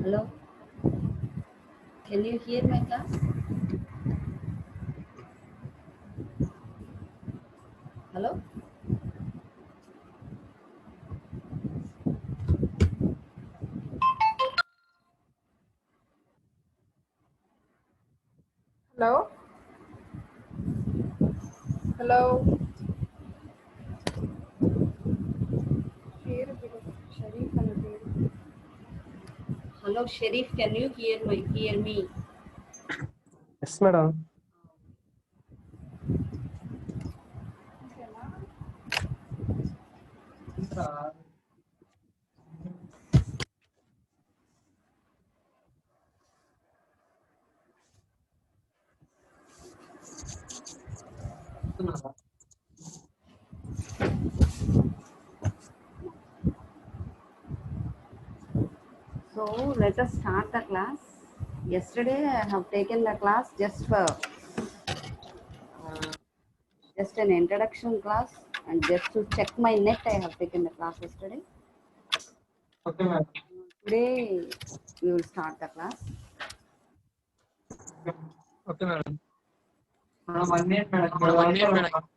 Hello, can you hear my class? Hello? Hello? Hello? Sharif and Peru. Hello, Sharif, can you hear me? Yes, madam. So let us start the class. Yesterday I have taken the class just an introduction class, and just to check my net I have taken the class yesterday. Okay, madam. Today we will start the class. Okay, madam. Madam, 1 minute, madam. 1 minute, madam.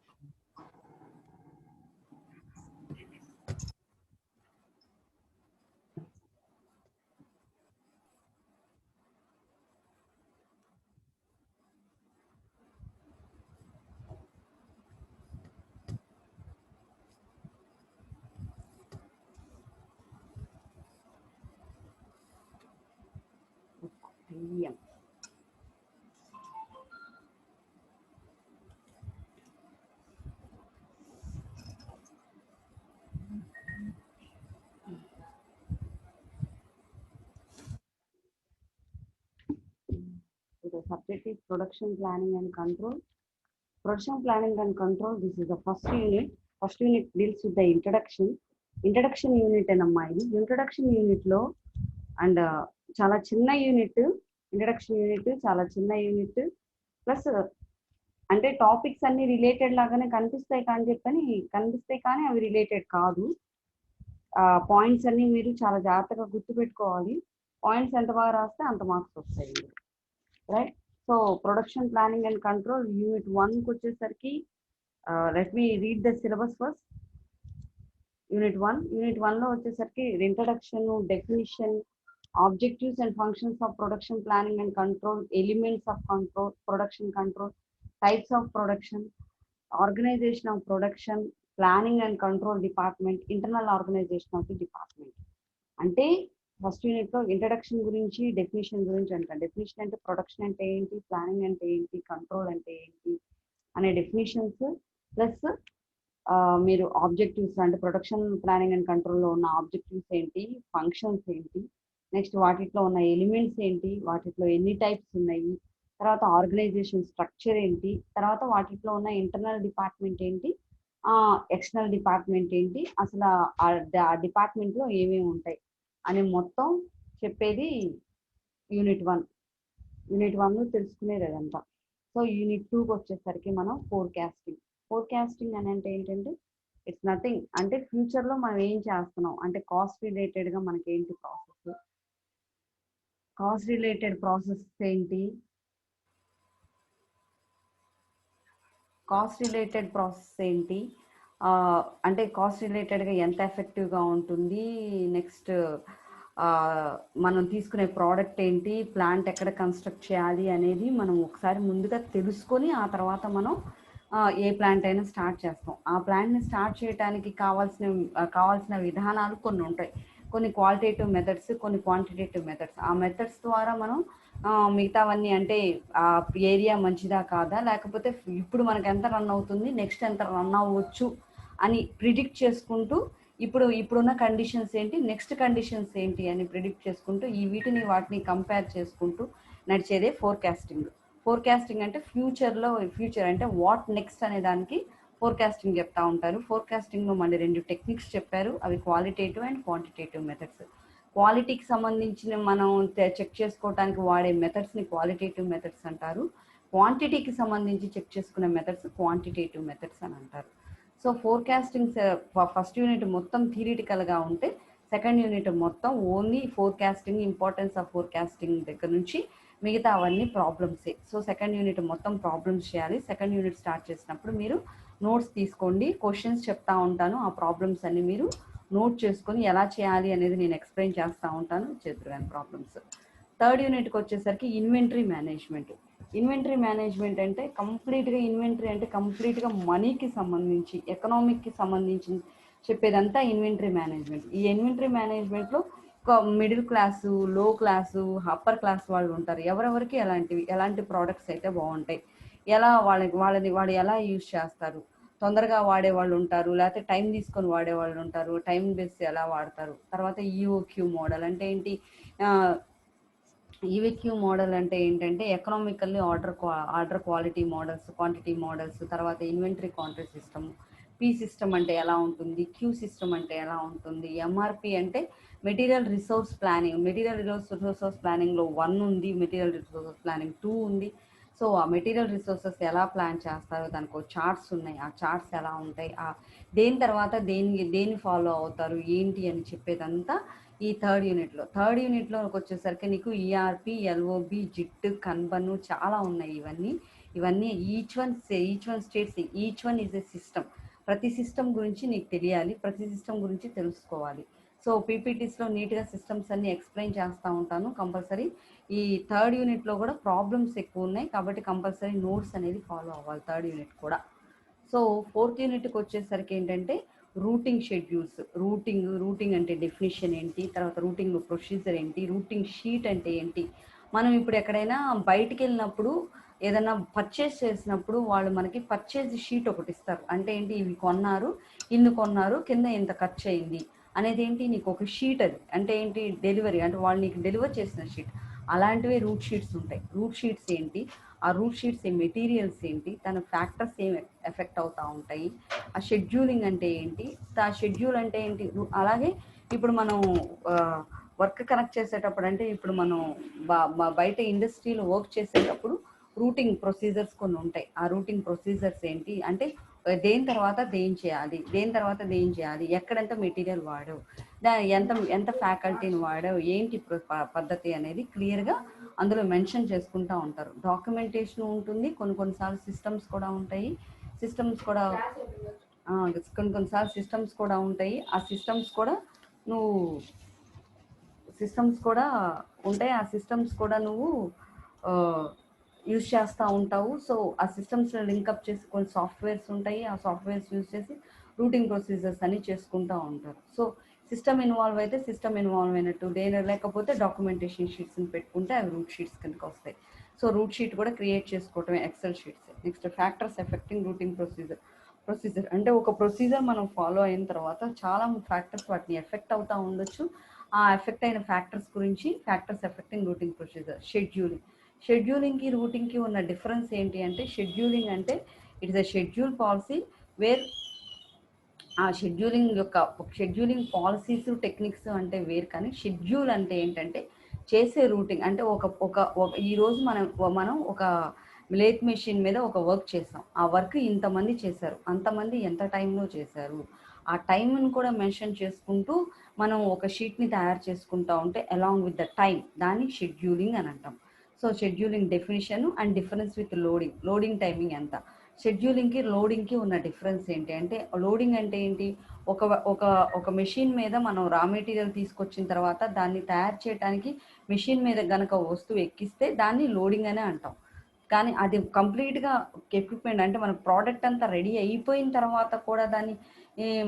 PM. So the subject is production planning and control. Production planning and control, this is the first unit. First unit deals with the introduction. Introduction unit and ammayi. Introduction unit lo and చాలా చిన్న unit. Introduction unit చాలా చిన్న unit. Plus అంటే topics అన్ని related లాగానే కనిపిస్తాయి కానీ అవి రిలేటెడ్ కాదు. పాయింట్స్ అన్ని మీరు చాలా జాగ్రత్తగా గుర్తుపెట్టుకోవాలి. పాయింట్స్ ఎంత బాగా రాస్తే అంత మార్క్స్ వస్తాయి, right? So production planning and control unit 1కి వచ్చేసరికి let me read the syllabus first. Unit 1లో వచ్చేసరికి introduction, definition, objectives and functions of production planning and control, elements of control, production control, types of production, organization of production, planning and control department, internal organization of the department. అంటే first unit లో introduction గురించి, definition గురించి అంట. Definition అంటే production అంటే ఏంటి, planning అంటే ఏంటి, కంట్రోల్ అంటే ఏంటి అనే డెఫినేషన్స్, ప్లస్ మీరు ఆబ్జెక్టివ్స్ అంటే ప్రొడక్షన్ ప్లానింగ్ అండ్ కంట్రోల్లో ఉన్న ఆబ్జెక్టివ్స్ ఏంటి, ఫంక్షన్స్ ఏంటి, నెక్స్ట్ వాటిలో ఉన్న ఎలిమెంట్స్ ఏంటి, వాటిలో ఎన్ని టైప్స్ ఉన్నాయి, తర్వాత ఆర్గనైజేషన్ స్ట్రక్చర్ ఏంటి, తర్వాత వాటిలో ఉన్న ఇంటర్నల్ డిపార్ట్మెంట్ ఏంటి, ఎక్స్టర్నల్ డిపార్ట్మెంట్ ఏంటి, అసలు ఆ డిపార్ట్మెంట్లో ఏమేమి ఉంటాయి అని మొత్తం చెప్పేది యూనిట్ 1. యూనిట్ 1 తెలుసుకునేది అదంతా. సో యూనిట్ 2కి వచ్చేసరికి మనం ఫోర్కాస్టింగ్ అని అంటే ఏంటంటే ఇట్స్ నథింగ్ అంటే ఫ్యూచర్లో మనం ఏం చేస్తున్నాం అంటే కాస్ట్ రిలేటెడ్గా మనకి ఏంటి ప్రాసెస్, కాస్ట్ రిలేటెడ్ ప్రాసెస్ ఏంటి, అంటే కాస్ట్ రిలేటెడ్గా ఎంత ఎఫెక్టివ్గా ఉంటుంది, నెక్స్ట్ మనం తీసుకునే ప్రోడక్ట్ ఏంటి, ప్లాంట్ ఎక్కడ కన్స్ట్రక్ట్ చేయాలి అనేది మనం ఒకసారి ముందుగా తెలుసుకొని ఆ తర్వాత మనం ఏ ప్లాంట్ అయినా స్టార్ట్ చేస్తాం. ఆ ప్లాంట్ని స్టార్ట్ చేయడానికి కావాల్సిన విధానాలు కొన్ని ఉంటాయి. కొన్ని క్వాలిటేటివ్ మెథడ్స్, కొన్ని క్వాంటిటేటివ్ మెథడ్స్. ఆ మెథడ్స్ ద్వారా మనం మిగతావన్నీ అంటే ఆ ఏరియా మంచిదా కాదా, లేకపోతే ఇప్పుడు మనకు ఎంత రన్ అవుతుంది, నెక్స్ట్ ఎంత రన్ అవ్వచ్చు అని ప్రిడిక్ట్ చేసుకుంటూ ఇప్పుడున్న కండిషన్స్ ఏంటి, నెక్స్ట్ కండిషన్స్ ఏంటి అని ప్రిడిక్ట్ చేసుకుంటూ వాటిని కంపేర్ చేసుకుంటూ నడిచేదే ఫోర్కాస్టింగ్ అంటే ఫ్యూచర్ అంటే వాట్ నెక్స్ట్ అనే దానికి ఫోర్కాస్టింగ్ చెప్తా ఉంటారు. ఫోర్కాస్టింగ్లో మళ్ళీ 2 టెక్నిక్స్ చెప్పారు, అవి క్వాలిటేటివ్ అండ్ క్వాంటిటేటివ్ మెథడ్స్. క్వాలిటీకి సంబంధించిన మనం చెక్ చేసుకోవడానికి వాడే మెథడ్స్ని క్వాలిటేటివ్ మెథడ్స్ అంటారు. క్వాంటిటీకి సంబంధించి చెక్ చేసుకునే మెథడ్స్ క్వాంటిటేటివ్ మెథడ్స్ అని అంటారు. సో ఫోర్కాస్టింగ్ ఫస్ట్ యూనిట్ మొత్తం థియరిటికల్గా ఉంటే సెకండ్ యూనిట్ మొత్తం only forecasting, importance of forecasting దగ్గర నుంచి మిగతా అవన్నీ ప్రాబ్లమ్సే. సో సెకండ్ యూనిట్ మొత్తం ప్రాబ్లమ్స్ చేయాలి. సెకండ్ యూనిట్ స్టార్ట్ చేసినప్పుడు మీరు నోట్స్ తీసుకోండి, క్వశ్చన్స్ చెప్తా ఉంటాను, ఆ ప్రాబ్లమ్స్ అన్ని మీరు నోట్ చేసుకొని ఎలా చేయాలి అనేది నేను ఎక్స్ప్లెయిన్ చేస్తూ ఉంటాను, చేతురుగాని ప్రాబ్లమ్స్. థర్డ్ యూనిట్కి వచ్చేసరికి ఇన్వెంటరీ మేనేజ్మెంట్. ఇన్వెంటరీ మేనేజ్మెంట్ అంటే కంప్లీట్గా ఇన్వెంటరీ అంటే కంప్లీట్గా మనీకి సంబంధించి, ఎకనామిక్కి సంబంధించి చెప్పేదంతా ఇన్వెంటరీ మేనేజ్మెంట్. ఈ ఇన్వెంటరీ మేనేజ్మెంట్లో మిడిల్ క్లాసు, లో క్లాసు, అప్పర్ క్లాస్ వాళ్ళు ఉంటారు. ఎవరెవరికి ఎలాంటి ప్రోడక్ట్స్ అయితే బాగుంటాయి, ఎలా వాడు ఎలా యూజ్ చేస్తారు, తొందరగా వాడే వాళ్ళు ఉంటారు, లేకపోతే టైం తీసుకొని వాడే వాళ్ళు ఉంటారు, టైం బేస్ ఎలా వాడతారు. తర్వాత ఈఓక్యూ మోడల్ అంటే ఏంటి, ఈవిక్యూ మోడల్ అంటే ఏంటంటే economically order quality models, quantity models, తర్వాత inventory control system. P system అంటే ఎలా ఉంటుంది, క్యూ సిస్టమ్ అంటే ఎలా ఉంటుంది, ఎంఆర్పి అంటే material resource planning. Material resource ప్లానింగ్లో 1 ఉంది, మెటీరియల్ రిసోర్సెస్ ప్లానింగ్ 2 ఉంది. సో ఆ మెటీరియల్ రిసోర్సెస్ ఎలా ప్లాన్ చేస్తారో దానికి చార్ట్స్ ఉన్నాయి, ఆ చార్ట్స్ ఎలా ఉంటాయి, దేని తర్వాత దేని ఫాలో అవుతారు ఏంటి అని చెప్పేదంతా ఈ థర్డ్ యూనిట్లోకి వచ్చేసరికి నీకు ఈఆర్పి, ఎల్ఓబి, జిట్, కన్బన్ చాలా ఉన్నాయి. ఇవన్నీ each one states, each one is a system. ప్రతి సిస్టమ్ గురించి నీకు తెలియాలి, ప్రతి సిస్టమ్ గురించి తెలుసుకోవాలి. సో పీపీటీస్లో నీట్గా సిస్టమ్స్ అన్ని ఎక్స్ప్లెయిన్ చేస్తూ ఉంటాను కంపల్సరీ. ఈ థర్డ్ యూనిట్లో కూడా ప్రాబ్లమ్స్ ఎక్కువ ఉన్నాయి కాబట్టి కంపల్సరీ నోట్స్ అనేది ఫాలో అవ్వాలి థర్డ్ యూనిట్ కూడా. సో ఫోర్త్ యూనిట్కి వచ్చేసరికి ఏంటంటే రూటింగ్ షెడ్యూల్స్. రూటింగ్ అంటే డెఫినిషన్ ఏంటి, తర్వాత రూటింగ్ ప్రొసీజర్ ఏంటి, రూటింగ్ షీట్ అంటే ఏంటి. మనం ఇప్పుడు ఎక్కడైనా బయటికి వెళ్ళినప్పుడు ఏదైనా పర్చేస్ చేసినప్పుడు వాళ్ళు మనకి పర్చేజ్ షీట్ ఒకటి ఇస్తారు. అంటే ఏంటి, ఇవి కొన్నారు, ఇన్ని కొన్నారు, కింద ఇంత ఖర్చు అయింది అనేది ఏంటి, నీకు ఒక షీట్. అది అంటే ఏంటి, డెలివరీ అంటే వాళ్ళు నీకు డెలివర్ చేసిన షీట్. అలాంటివే రూట్ షీట్స్ ఉంటాయి. రూట్ షీట్స్ ఏంటి, ఆ రూట్ షీట్స్ మెటీరియల్స్ ఏంటి, తన ఫ్యాక్టర్స్ ఏం ఎఫెక్ట్ అవుతూ ఉంటాయి, ఆ షెడ్యూలింగ్ అంటే ఏంటి, ఆ షెడ్యూల్ అంటే ఏంటి. అలాగే ఇప్పుడు మనం వర్క్ కనెక్ట్ చేసేటప్పుడు అంటే ఇప్పుడు మనం బయట ఇండస్ట్రీలో వర్క్ చేసేటప్పుడు రూటింగ్ ప్రొసీజర్స్ కొన్ని ఉంటాయి. ఆ రూటింగ్ ప్రొసీజర్స్ ఏంటి అంటే దేని తర్వాత దేని చేయాలి, ఎక్కడెంత మెటీరియల్ వాడావు, ఎంత ఫ్యాకల్టీని వాడావు, ఏంటి పద్ధతి అనేది క్లియర్గా అందులో మెన్షన్ చేసుకుంటూ ఉంటారు. డాక్యుమెంటేషన్ ఉంటుంది, కొన్నిసార్లు సిస్టమ్స్ కూడా ఉంటాయి. కొన్నిసార్లు సిస్టమ్స్ కూడా ఉంటాయి. ఆ సిస్టమ్స్ కూడా నువ్వు యూజ్ చేస్తూ ఉంటావు. సో ఆ సిస్టమ్స్లో లింకప్ చేసి కొన్ని సాఫ్ట్వేర్స్ ఉంటాయి, ఆ సాఫ్ట్వేర్స్ యూజ్ చేసి రూటింగ్ ప్రొసీజర్స్ అన్ని చేసుకుంటూ ఉంటారు. సో సిస్టమ్ ఇన్వాల్వ్ అయితే సిస్టమ్ ఇన్వాల్వ్ అయినట్టు, లేకపోతే డాక్యుమెంటేషన్ షీట్స్ని పెట్టుకుంటే అవి రూట్ షీట్స్ కిందకి వస్తాయి. సో రూట్ షీట్ కూడా క్రియేట్ చేసుకోవటమే excel sheets. Next factors affecting routing procedure అంటే ఒక ప్రొసీజర్ మనం ఫాలో అయిన తర్వాత చాలా ఫ్యాక్టర్స్ వాటిని ఎఫెక్ట్ అవుతూ ఉండొచ్చు. ఆ ఎఫెక్ట్ అయిన ఫ్యాక్టర్స్ గురించి ఫ్యాక్టర్స్ ఎఫెక్టింగ్ రూటింగ్ ప్రొసీజర్. షెడ్యూలింగ్కి రూటింగ్కి ఉన్న డిఫరెన్స్ ఏంటి అంటే, షెడ్యూలింగ్ అంటే it's a schedule policy where ఆ షెడ్యూలింగ్ పాలసీస్ టెక్నిక్స్ అంటే వేరు. కానీ షెడ్యూల్ అంటే ఏంటంటే చేసే రూటింగ్ అంటే ఈరోజు మనం ఒక లేత్ మెషిన్ మీద ఒక వర్క్ చేసాం, ఆ వర్క్ ఇంతమంది చేశారు, అంతమంది ఎంత టైంలో చేశారు, ఆ టైంను కూడా మెన్షన్ చేసుకుంటూ మనం ఒక షీట్ని తయారు చేసుకుంటూ ఉంటే అలాంగ్ విత్ ద టైం, దాన్ని షెడ్యూలింగ్ అని అంటాం. So scheduling definition and difference with loading timing ఎంత. షెడ్యూలింగ్కి లోడింగ్కి ఉన్న డిఫరెన్స్ ఏంటి అంటే, లోడింగ్ అంటే ఏంటి, ఒక మెషిన్ మీద మనం రా మెటీరియల్ తీసుకొచ్చిన తర్వాత దాన్ని తయారు చేయడానికి మెషిన్ మీద గనక వస్తువు ఎక్కిస్తే దాన్ని లోడింగ్ అనే అంటాం. కానీ అది కంప్లీట్గా ఎక్విప్మెంట్ అంటే మన ప్రోడక్ట్ అంతా రెడీ అయిపోయిన తర్వాత కూడా దాన్ని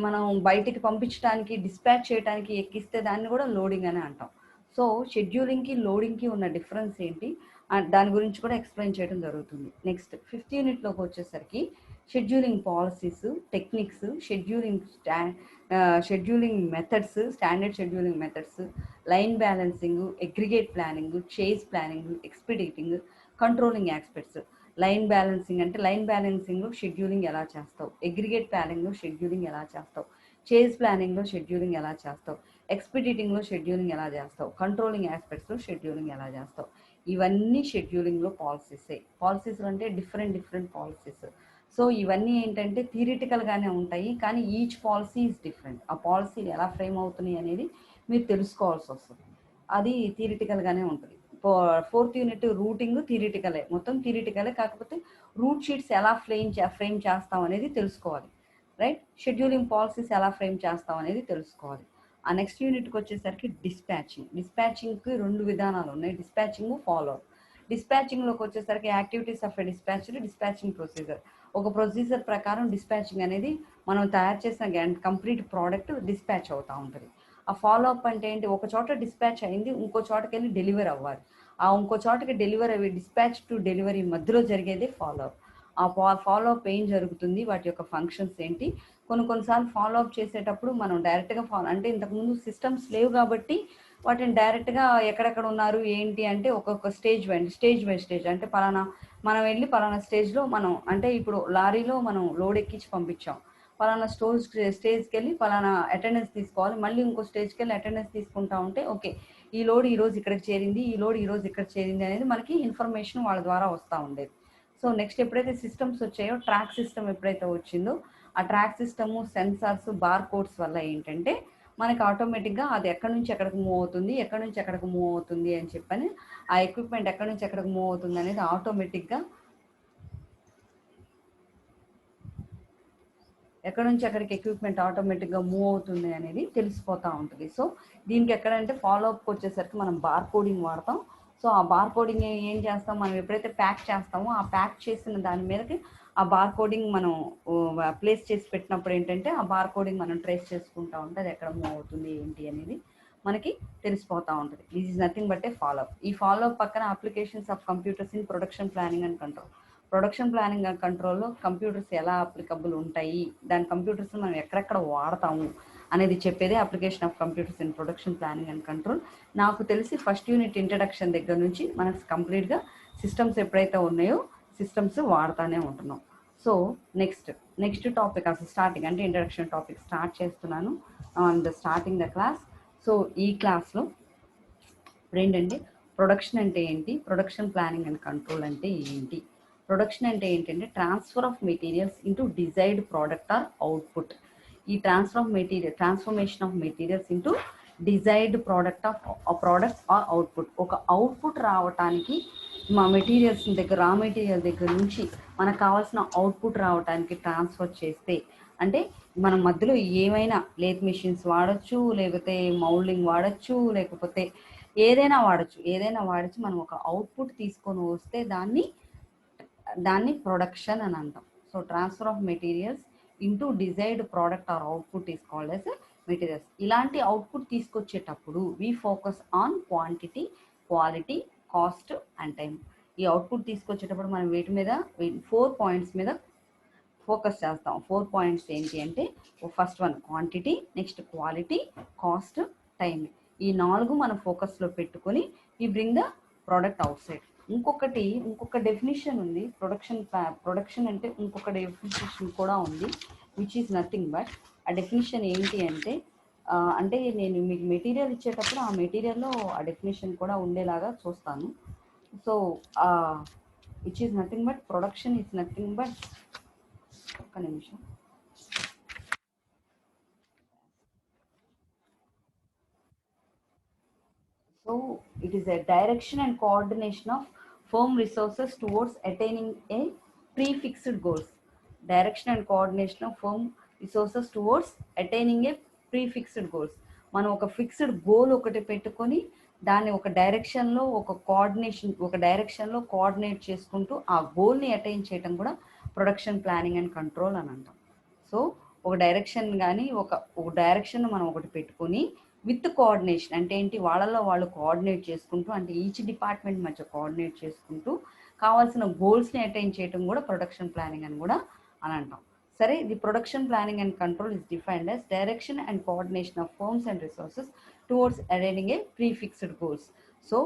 మనం బయటికి పంపించడానికి, డిస్పాచ్ చేయడానికి ఎక్కిస్తే దాన్ని కూడా లోడింగ్ అనే అంటాం. సో షెడ్యూలింగ్కి లోడింగ్కి ఉన్న డిఫరెన్స్ ఏంటి, దాని గురించి కూడా ఎక్స్ప్లెయిన్ చేయడం జరుగుతుంది. నెక్స్ట్ 5th యూనిట్లోకి వచ్చేసరికి scheduling policies, techniques, scheduling methods, standard scheduling methods, line balancing, aggregate planning, chase planning, expediting, controlling aspects. Line బ్యాలెన్సింగ్లో షెడ్యూలింగ్ ఎలా చేస్తావు, అగ్రిగేట్ ప్లానింగ్లో షెడ్యూలింగ్ ఎలా చేస్తావు, చేజ్ ప్లానింగ్లో షెడ్యూలింగ్ ఎలా చేస్తావు, ఎక్స్పెడిటింగ్లో షెడ్యూలింగ్ ఎలా చేస్తావు, కంట్రోలింగ్ ఆస్పెక్ట్స్లో షెడ్యూలింగ్ ఎలా చేస్తావు. ఇవన్నీ షెడ్యూలింగ్లో పాలసీస్ అంటే డిఫరెంట్ పాలసీస్. సో ఇవన్నీ ఏంటంటే థియరిటికల్గానే ఉంటాయి, కానీ ఈచ్ పాలసీ ఈజ్ డిఫరెంట్. ఆ పాలసీలు ఎలా ఫ్రేమ్ అవుతున్నాయి అనేది మీరు తెలుసుకోవాల్సి వస్తుంది. అది థియరిటికల్గానే ఉంటుంది. 4th యూనిట్ రూటింగ్ థియరిటికలే, మొత్తం థియరిటికలే, కాకపోతే రూట్ షీట్స్ ఎలా ఫ్రేమ్ చేస్తాం అనేది తెలుసుకోవాలి, రైట్? షెడ్యూలింగ్ పాలసీస్ ఎలా ఫ్రేమ్ చేస్తాం అనేది తెలుసుకోవాలి. ఆ నెక్స్ట్ యూనిట్కి వచ్చేసరికి డిస్పాచింగ్కి 2 విధానాలు ఉన్నాయి, డిస్పాచింగ్, ఫాలో. డిస్పాచింగ్లోకి వచ్చేసరికి activities of a dispatching procedure. ఒక ప్రొసీజర్ ప్రకారం డిస్పాచింగ్ అనేది మనం తయారు చేసిన కంప్లీట్ ప్రోడక్ట్ డిస్పాచ్ అవుతూ ఉంటుంది. ఆ ఫాలో అప్ అంటే ఏంటి? ఒక చోట డిస్పాచ్ అయింది, ఇంకో చోటకి వెళ్ళి డెలివర్ అవ్వాలి. ఆ ఇంకో చోటకి డెలివర్ అయ్యి డిస్పాచ్ టు డెలివరీ మధ్యలో జరిగేది ఫాలో అప్. ఆ ఫాలో అప్ ఏం జరుగుతుంది, వాటి యొక్క ఫంక్షన్స్ ఏంటి? కొన్నిసార్లు ఫాలో అప్ చేసేటప్పుడు మనం డైరెక్ట్గా అంటే ఇంతకుముందు సిస్టమ్స్ లేవు కాబట్టి వాటిని డైరెక్ట్గా ఎక్కడెక్కడ ఉన్నారు ఏంటి అంటే ఒక్కొక్క స్టేజ్ బై స్టేజ్ అంటే మనం వెళ్ళి పలానా స్టేజ్లో మనం అంటే ఇప్పుడు లారీలో మనం లోడ్ ఎక్కించి పంపించాం, పలానా స్టేజ్కి వెళ్ళి పలానా అటెండెన్స్ తీసుకోవాలి, మళ్ళీ ఇంకో స్టేజ్కి వెళ్ళి అటెండెన్స్ తీసుకుంటా ఉంటే ఓకే ఈ లోడ్ ఈరోజు ఇక్కడికి చేరింది, ఈ లోడ్ ఈరోజు ఇక్కడ చేరింది అనేది మనకి ఇన్ఫర్మేషన్ వాళ్ళ ద్వారా వస్తూ ఉండేది. సో నెక్స్ట్ ఎప్పుడైతే సిస్టమ్స్ వచ్చాయో, ట్రాక్ సిస్టమ్ ఎప్పుడైతే వచ్చిందో, ఆ track system, sensors, bar codes వల్ల ఏంటంటే మనకి ఆటోమేటిక్గా అది ఎక్కడి నుంచి ఎక్కడికి మూవ్ అవుతుంది అని చెప్పని ఆ ఎక్విప్మెంట్ ఎక్కడి నుంచి ఎక్కడికి మూవ్ అవుతుంది అనేది ఆటోమేటిక్గా ఎక్కడి నుంచి ఎక్కడికి ఎక్విప్మెంట్ ఆటోమేటిక్గా మూవ్ అవుతుంది అనేది తెలిసిపోతూ ఉంటుంది. సో దీనికి ఎక్కడంటే ఫాలో అప్కి వచ్చేసరికి మనం బార్ కోడింగ్ వాడతాం. సో ఆ బార్ కోడింగ్ ఏం చేస్తాం, మనం ఎప్పుడైతే ప్యాక్ చేస్తామో ఆ ప్యాక్ చేసిన దాని మీదకి ఆ బార్ కోడింగ్ మనం ప్లేస్ చేసి పెట్టినప్పుడు ఏంటంటే ఆ బార్ కోడింగ్ మనం ట్రేస్ చేసుకుంటూ ఉంటే అది ఎక్కడ మూవ్ అవుతుంది ఏంటి అనేది మనకి తెలిసిపోతూ ఉంటుంది. This is nothing but A follow up. ఈ ఫాలో అప్ పక్కన applications of computers in production planning and control. Production planning and కంట్రోల్లో కంప్యూటర్స్ ఎలా అప్లికబుల్ ఉంటాయి, దాని కంప్యూటర్స్ మనం ఎక్కడెక్కడ వాడతాము అనేది చెప్పేదే application of computers in production planning and control. నాకు తెలిసి ఫస్ట్ యూనిట్ ఇంట్రడక్షన్ దగ్గర నుంచి మనకు కంప్లీట్గా సిస్టమ్స్ ఎప్పుడైతే ఉన్నాయో సిస్టమ్స్ వాడుతూనే ఉంటున్నాం. సో నెక్స్ట్ టాపిక్ అసలు స్టార్టింగ్ అంటే ఇంట్రడక్షన్ టాపిక్ స్టార్ట్ చేస్తున్నాను on the starting the class. So ఈ క్లాస్లో ఏంటంటే ప్రొడక్షన్ అంటే ఏంటి, ప్రొడక్షన్ ప్లానింగ్ అండ్ కంట్రోల్ అంటే ఏంటి, ప్రొడక్షన్ అంటే ఏంటంటే transfer of materials into desired product or output. ఈ transformation of materials into desired products or output. ఒక అవుట్పుట్ రావటానికి మా మెటీరియల్స్ దగ్గర, రా మెటీరియల్ దగ్గర నుంచి మనకు కావాల్సిన అవుట్పుట్ రావటానికి ట్రాన్స్ఫర్ చేస్తే, అంటే మనం మధ్యలో ఏమైనా లేత్ మెషిన్స్ వాడచ్చు, లేకపోతే మౌల్డింగ్ వాడచ్చు, లేకపోతే ఏదైనా వాడచ్చు మనం ఒక అవుట్పుట్ తీసుకొని వస్తే దాన్ని ప్రొడక్షన్ అని అంటాం. So transfer of materials into desired product or output is called as materials. ఇలాంటి అవుట్పుట్ తీసుకొచ్చేటప్పుడు we focus on quantity, quality, cost and time. ఈ అవుట్పుట్ తీసుకొచ్చేటప్పుడు మనం వీటి మీద 4 పాయింట్స్ మీద ఫోకస్ చేస్తాం. 4 పాయింట్స్ ఏంటి అంటే first one quantity, next quality, cost, time. ఈ 4 మనం ఫోకస్లో పెట్టుకొని ఈ bring the product out side. ఇంకొక డెఫినేషన్ ఉంది ప్రొడక్షన్ అంటే ఇంకొక డెఫినేషన్ కూడా ఉంది, విచ్ ఈజ్ నథింగ్ బట్ ఆ డెఫినేషన్ ఏంటి అంటే అంటే నేను మీకు మెటీరియల్ ఇచ్చేటప్పుడు ఆ మెటీరియల్లో ఆ డెఫినేషన్ కూడా ఉండేలాగా చూస్తాను. So which is nothing but production is nothing but ఒక్క నిమిషం. So it is a direction and coordination of firm resources towards attaining a prefixed goals. Direction and coordination of firm resources towards attaining a prefixed goals. మనం ఒక fixed goal ఒకటి పెట్టుకొని దాన్ని ఒక డైరెక్షన్లో coordinate చేసుకుంటూ ఆ గోల్ని అటైన్ చేయడం కూడా ప్రొడక్షన్ ప్లానింగ్ అండ్ కంట్రోల్ అని అంటాం. సో ఒక డైరెక్షన్ కానీ ఒక డైరెక్షన్ మనం ఒకటి పెట్టుకొని విత్ కోఆర్డినేషన్ అంటే ఏంటి, వాళ్ళల్లో వాళ్ళు కోఆర్డినేట్ చేసుకుంటూ, అంటే ఈచ్ డిపార్ట్మెంట్ మధ్య కోఆర్డినేట్ చేసుకుంటూ కావాల్సిన గోల్స్ని అటైన్ చేయడం కూడా ప్రొడక్షన్ ప్లానింగ్ అని కూడా అని అంటాం. సరే, the production planning and control is defined as direction and coordination of firms and resources towards attaining a prefixed goals. So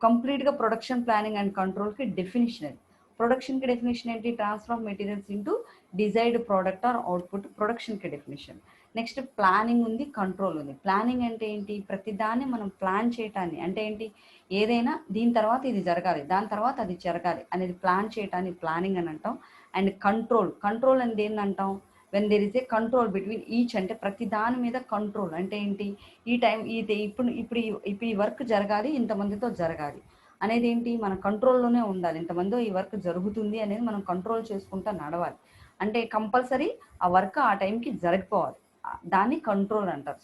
కంప్లీట్గా ప్రొడక్షన్ ప్లానింగ్ అండ్ కంట్రోల్కి డెఫినేషన్ అది. ప్రొడక్షన్కి డెఫినేషన్ ఏంటి, transfer of materials into desired product or output, ప్రొడక్షన్కి definition. Next planning ఉంది, control ఉంది. Planning అంటే ఏంటి, ప్రతిదాన్ని మనం ప్లాన్ చేయటాన్ని, అంటే ఏంటి, ఏదైనా దీని తర్వాత ఇది జరగాలి, దాని తర్వాత అది జరగాలి అనేది ప్లాన్ చేయటాన్ని ప్లానింగ్ అని అంటాం. అండ్ కంట్రోల్ అనేది ఏంటంటాం, when there is a control between each, అంటే ప్రతి దాని మీద కంట్రోల్ అంటే ఏంటి, ఈ టైం ఇప్పుడు ఈ వర్క్ జరగాలి, ఇంతమందితో జరగాలి అనేది ఏంటి, మన కంట్రోల్లోనే ఉండాలి. ఇంతమంది ఈ వర్క్ జరుగుతుంది అనేది మనం కంట్రోల్ చేసుకుంటూ నడవాలి. అంటే కంపల్సరీ ఆ వర్క్ ఆ టైంకి జరిగిపోవాలి, దాన్ని కంట్రోల్ అంటారు.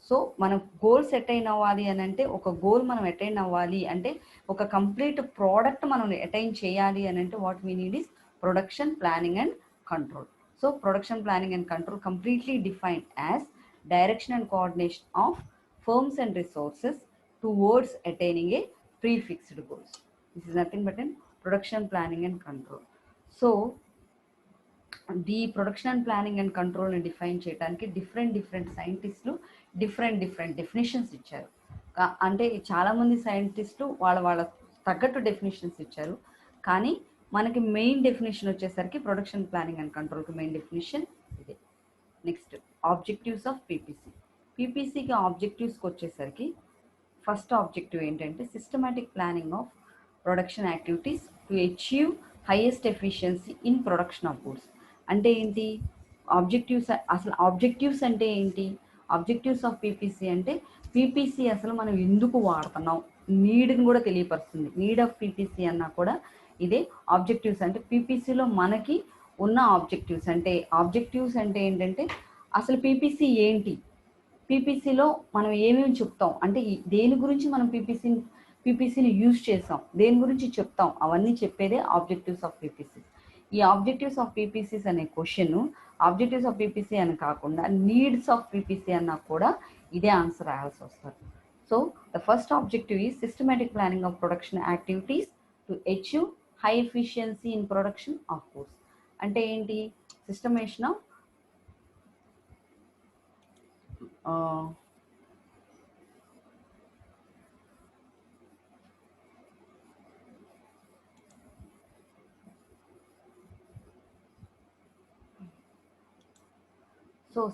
సో మనం గోల్ సెట్ అయిన అవ్వాలి అని అంటే, ఒక గోల్ మనం అటైన్ అవ్వాలి అంటే, ఒక కంప్లీట్ ప్రోడక్ట్ మనం అటైన్ చేయాలి అని అంటే, what we need is production planning and control. So production planning and control completely defined as direction and coordination of firms and resources towards attaining a prefixed goals. This is nothing but in production planning and control. So the production and planning and control ని define చేయడానికి different సైంటిస్టులు different definitions ఇచ్చారు. అంటే చాలామంది సైంటిస్టులు వాళ్ళ తగ్గట్టు definitions ఇచ్చారు. కానీ మనకి మెయిన్ డెఫినేషన్ వచ్చేసరికి ప్రొడక్షన్ ప్లానింగ్ అండ్ కంట్రోల్కి మెయిన్ డెఫినేషన్ ఇదే. Next objectives of PPC. పీపీసీకి ఆబ్జెక్టివ్స్కి వచ్చేసరికి ఫస్ట్ ఆబ్జెక్టివ్ ఏంటంటే systematic planning of production activities to achieve highest efficiency in production of goods. అంటే ఏంటి ఆబ్జెక్టివ్స్, అసలు ఆబ్జెక్టివ్స్ అంటే ఏంటి, ఆబ్జెక్టివ్స్ ఆఫ్ పీపీసీ అంటే పీపీసీ అసలు మనం ఎందుకు వాడుతున్నాం, నీడ్ని కూడా తెలియపరుస్తుంది. నీడ్ ఆఫ్ పీపీసీ అన్నా కూడా ఇదే ఆబ్జెక్టివ్స్. అంటే పీపీసీలో మనకి ఉన్న ఆబ్జెక్టివ్స్ అంటే ఏంటంటే అసలు పీపీసీ ఏంటి, పీపీసీలో మనం ఏమేమి చెప్తాం, అంటే దేని గురించి మనం పీపీసీని యూజ్ చేస్తాం, దేని గురించి చెప్తాం, అవన్నీ చెప్పేదే ఆబ్జెక్టివ్స్ ఆఫ్ పీపీసీ. ఈ ఆబ్జెక్టివ్స్ ఆఫ్ పీపీసీస్ అనే క్వశ్చన్ ఆబ్జెక్టివ్స్ ఆఫ్ పీపీసీ అని కాకుండా నీడ్స్ ఆఫ్ పీపీసీ అన్నా కూడా ఇదే ఆన్సర్ రాయాల్సి వస్తుంది. So the first objective is systematic planning of production activities to achieve high efficiency in production of goods. అంటే ఏంటి, సిస్టమేషన్ of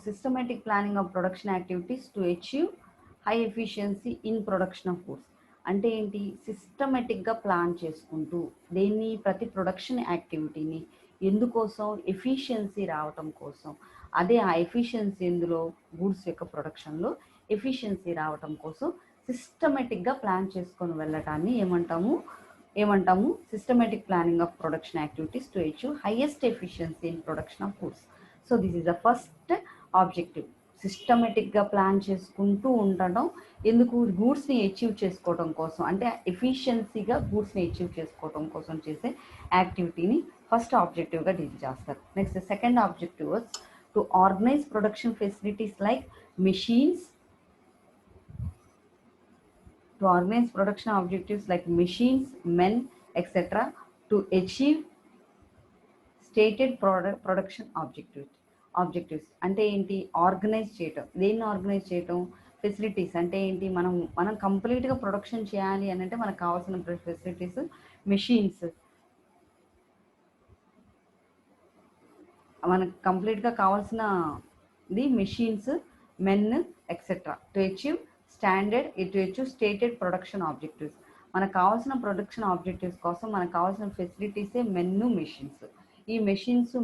systematic planning of production activities to achieve high efficiency in production of goods. అంటే ఏంటి, సిస్టమేటిక్గా plan చేసుకుంటూ దేన్ని, ప్రతి production యాక్టివిటీని ఎందుకోసం, efficiency రావటం కోసం. అదే ఆ ఎఫిషియన్సీ ఇందులో గూడ్స్ యొక్క ప్రొడక్షన్లో ఎఫిషియన్సీ రావటం కోసం సిస్టమేటిక్గా ప్లాన్ చేసుకొని వెళ్ళటాన్ని ఏమంటాము systematic planning of production activities to achieve highest efficiency in production of goods. So this is the first objective. సిస్టమేటిక్గా ప్లాన్ చేసుకుంటూ ఉండడం ఎందుకు, గూడ్స్ని అచీవ్ చేసుకోవడం కోసం, అంటే ఎఫిషియన్సీగా గూడ్స్ని అచీవ్ చేసుకోవడం కోసం చేసే యాక్టివిటీని ఫస్ట్ ఆబ్జెక్టివ్గా డీల్ చేస్తారు. Next second objective to organise production facilities like machines, to organize production objectives like machines, men, etc. to achieve stated production objectives. అంటే ఏంటి, ఆర్గనైజ్ చేయటం. దేన్ని ఆర్గనైజ్ చేయటం, ఫెసిలిటీస్. అంటే ఏంటి, మనం కంప్లీట్గా ప్రొడక్షన్ చేయాలి అని అంటే మనకు కావాల్సిన ఫెసిలిటీస్, మెషిన్స్, మనకు కంప్లీట్గా కావాల్సినది machines, men etcetera to achieve stated production objectives. మనకు కావాల్సిన ప్రొడక్షన్ ఆబ్జెక్టివ్స్ కోసం మనకు కావాల్సిన ఫెసిలిటీసే మెన్ను, మెషిన్స్. ఈ మెషిన్స్,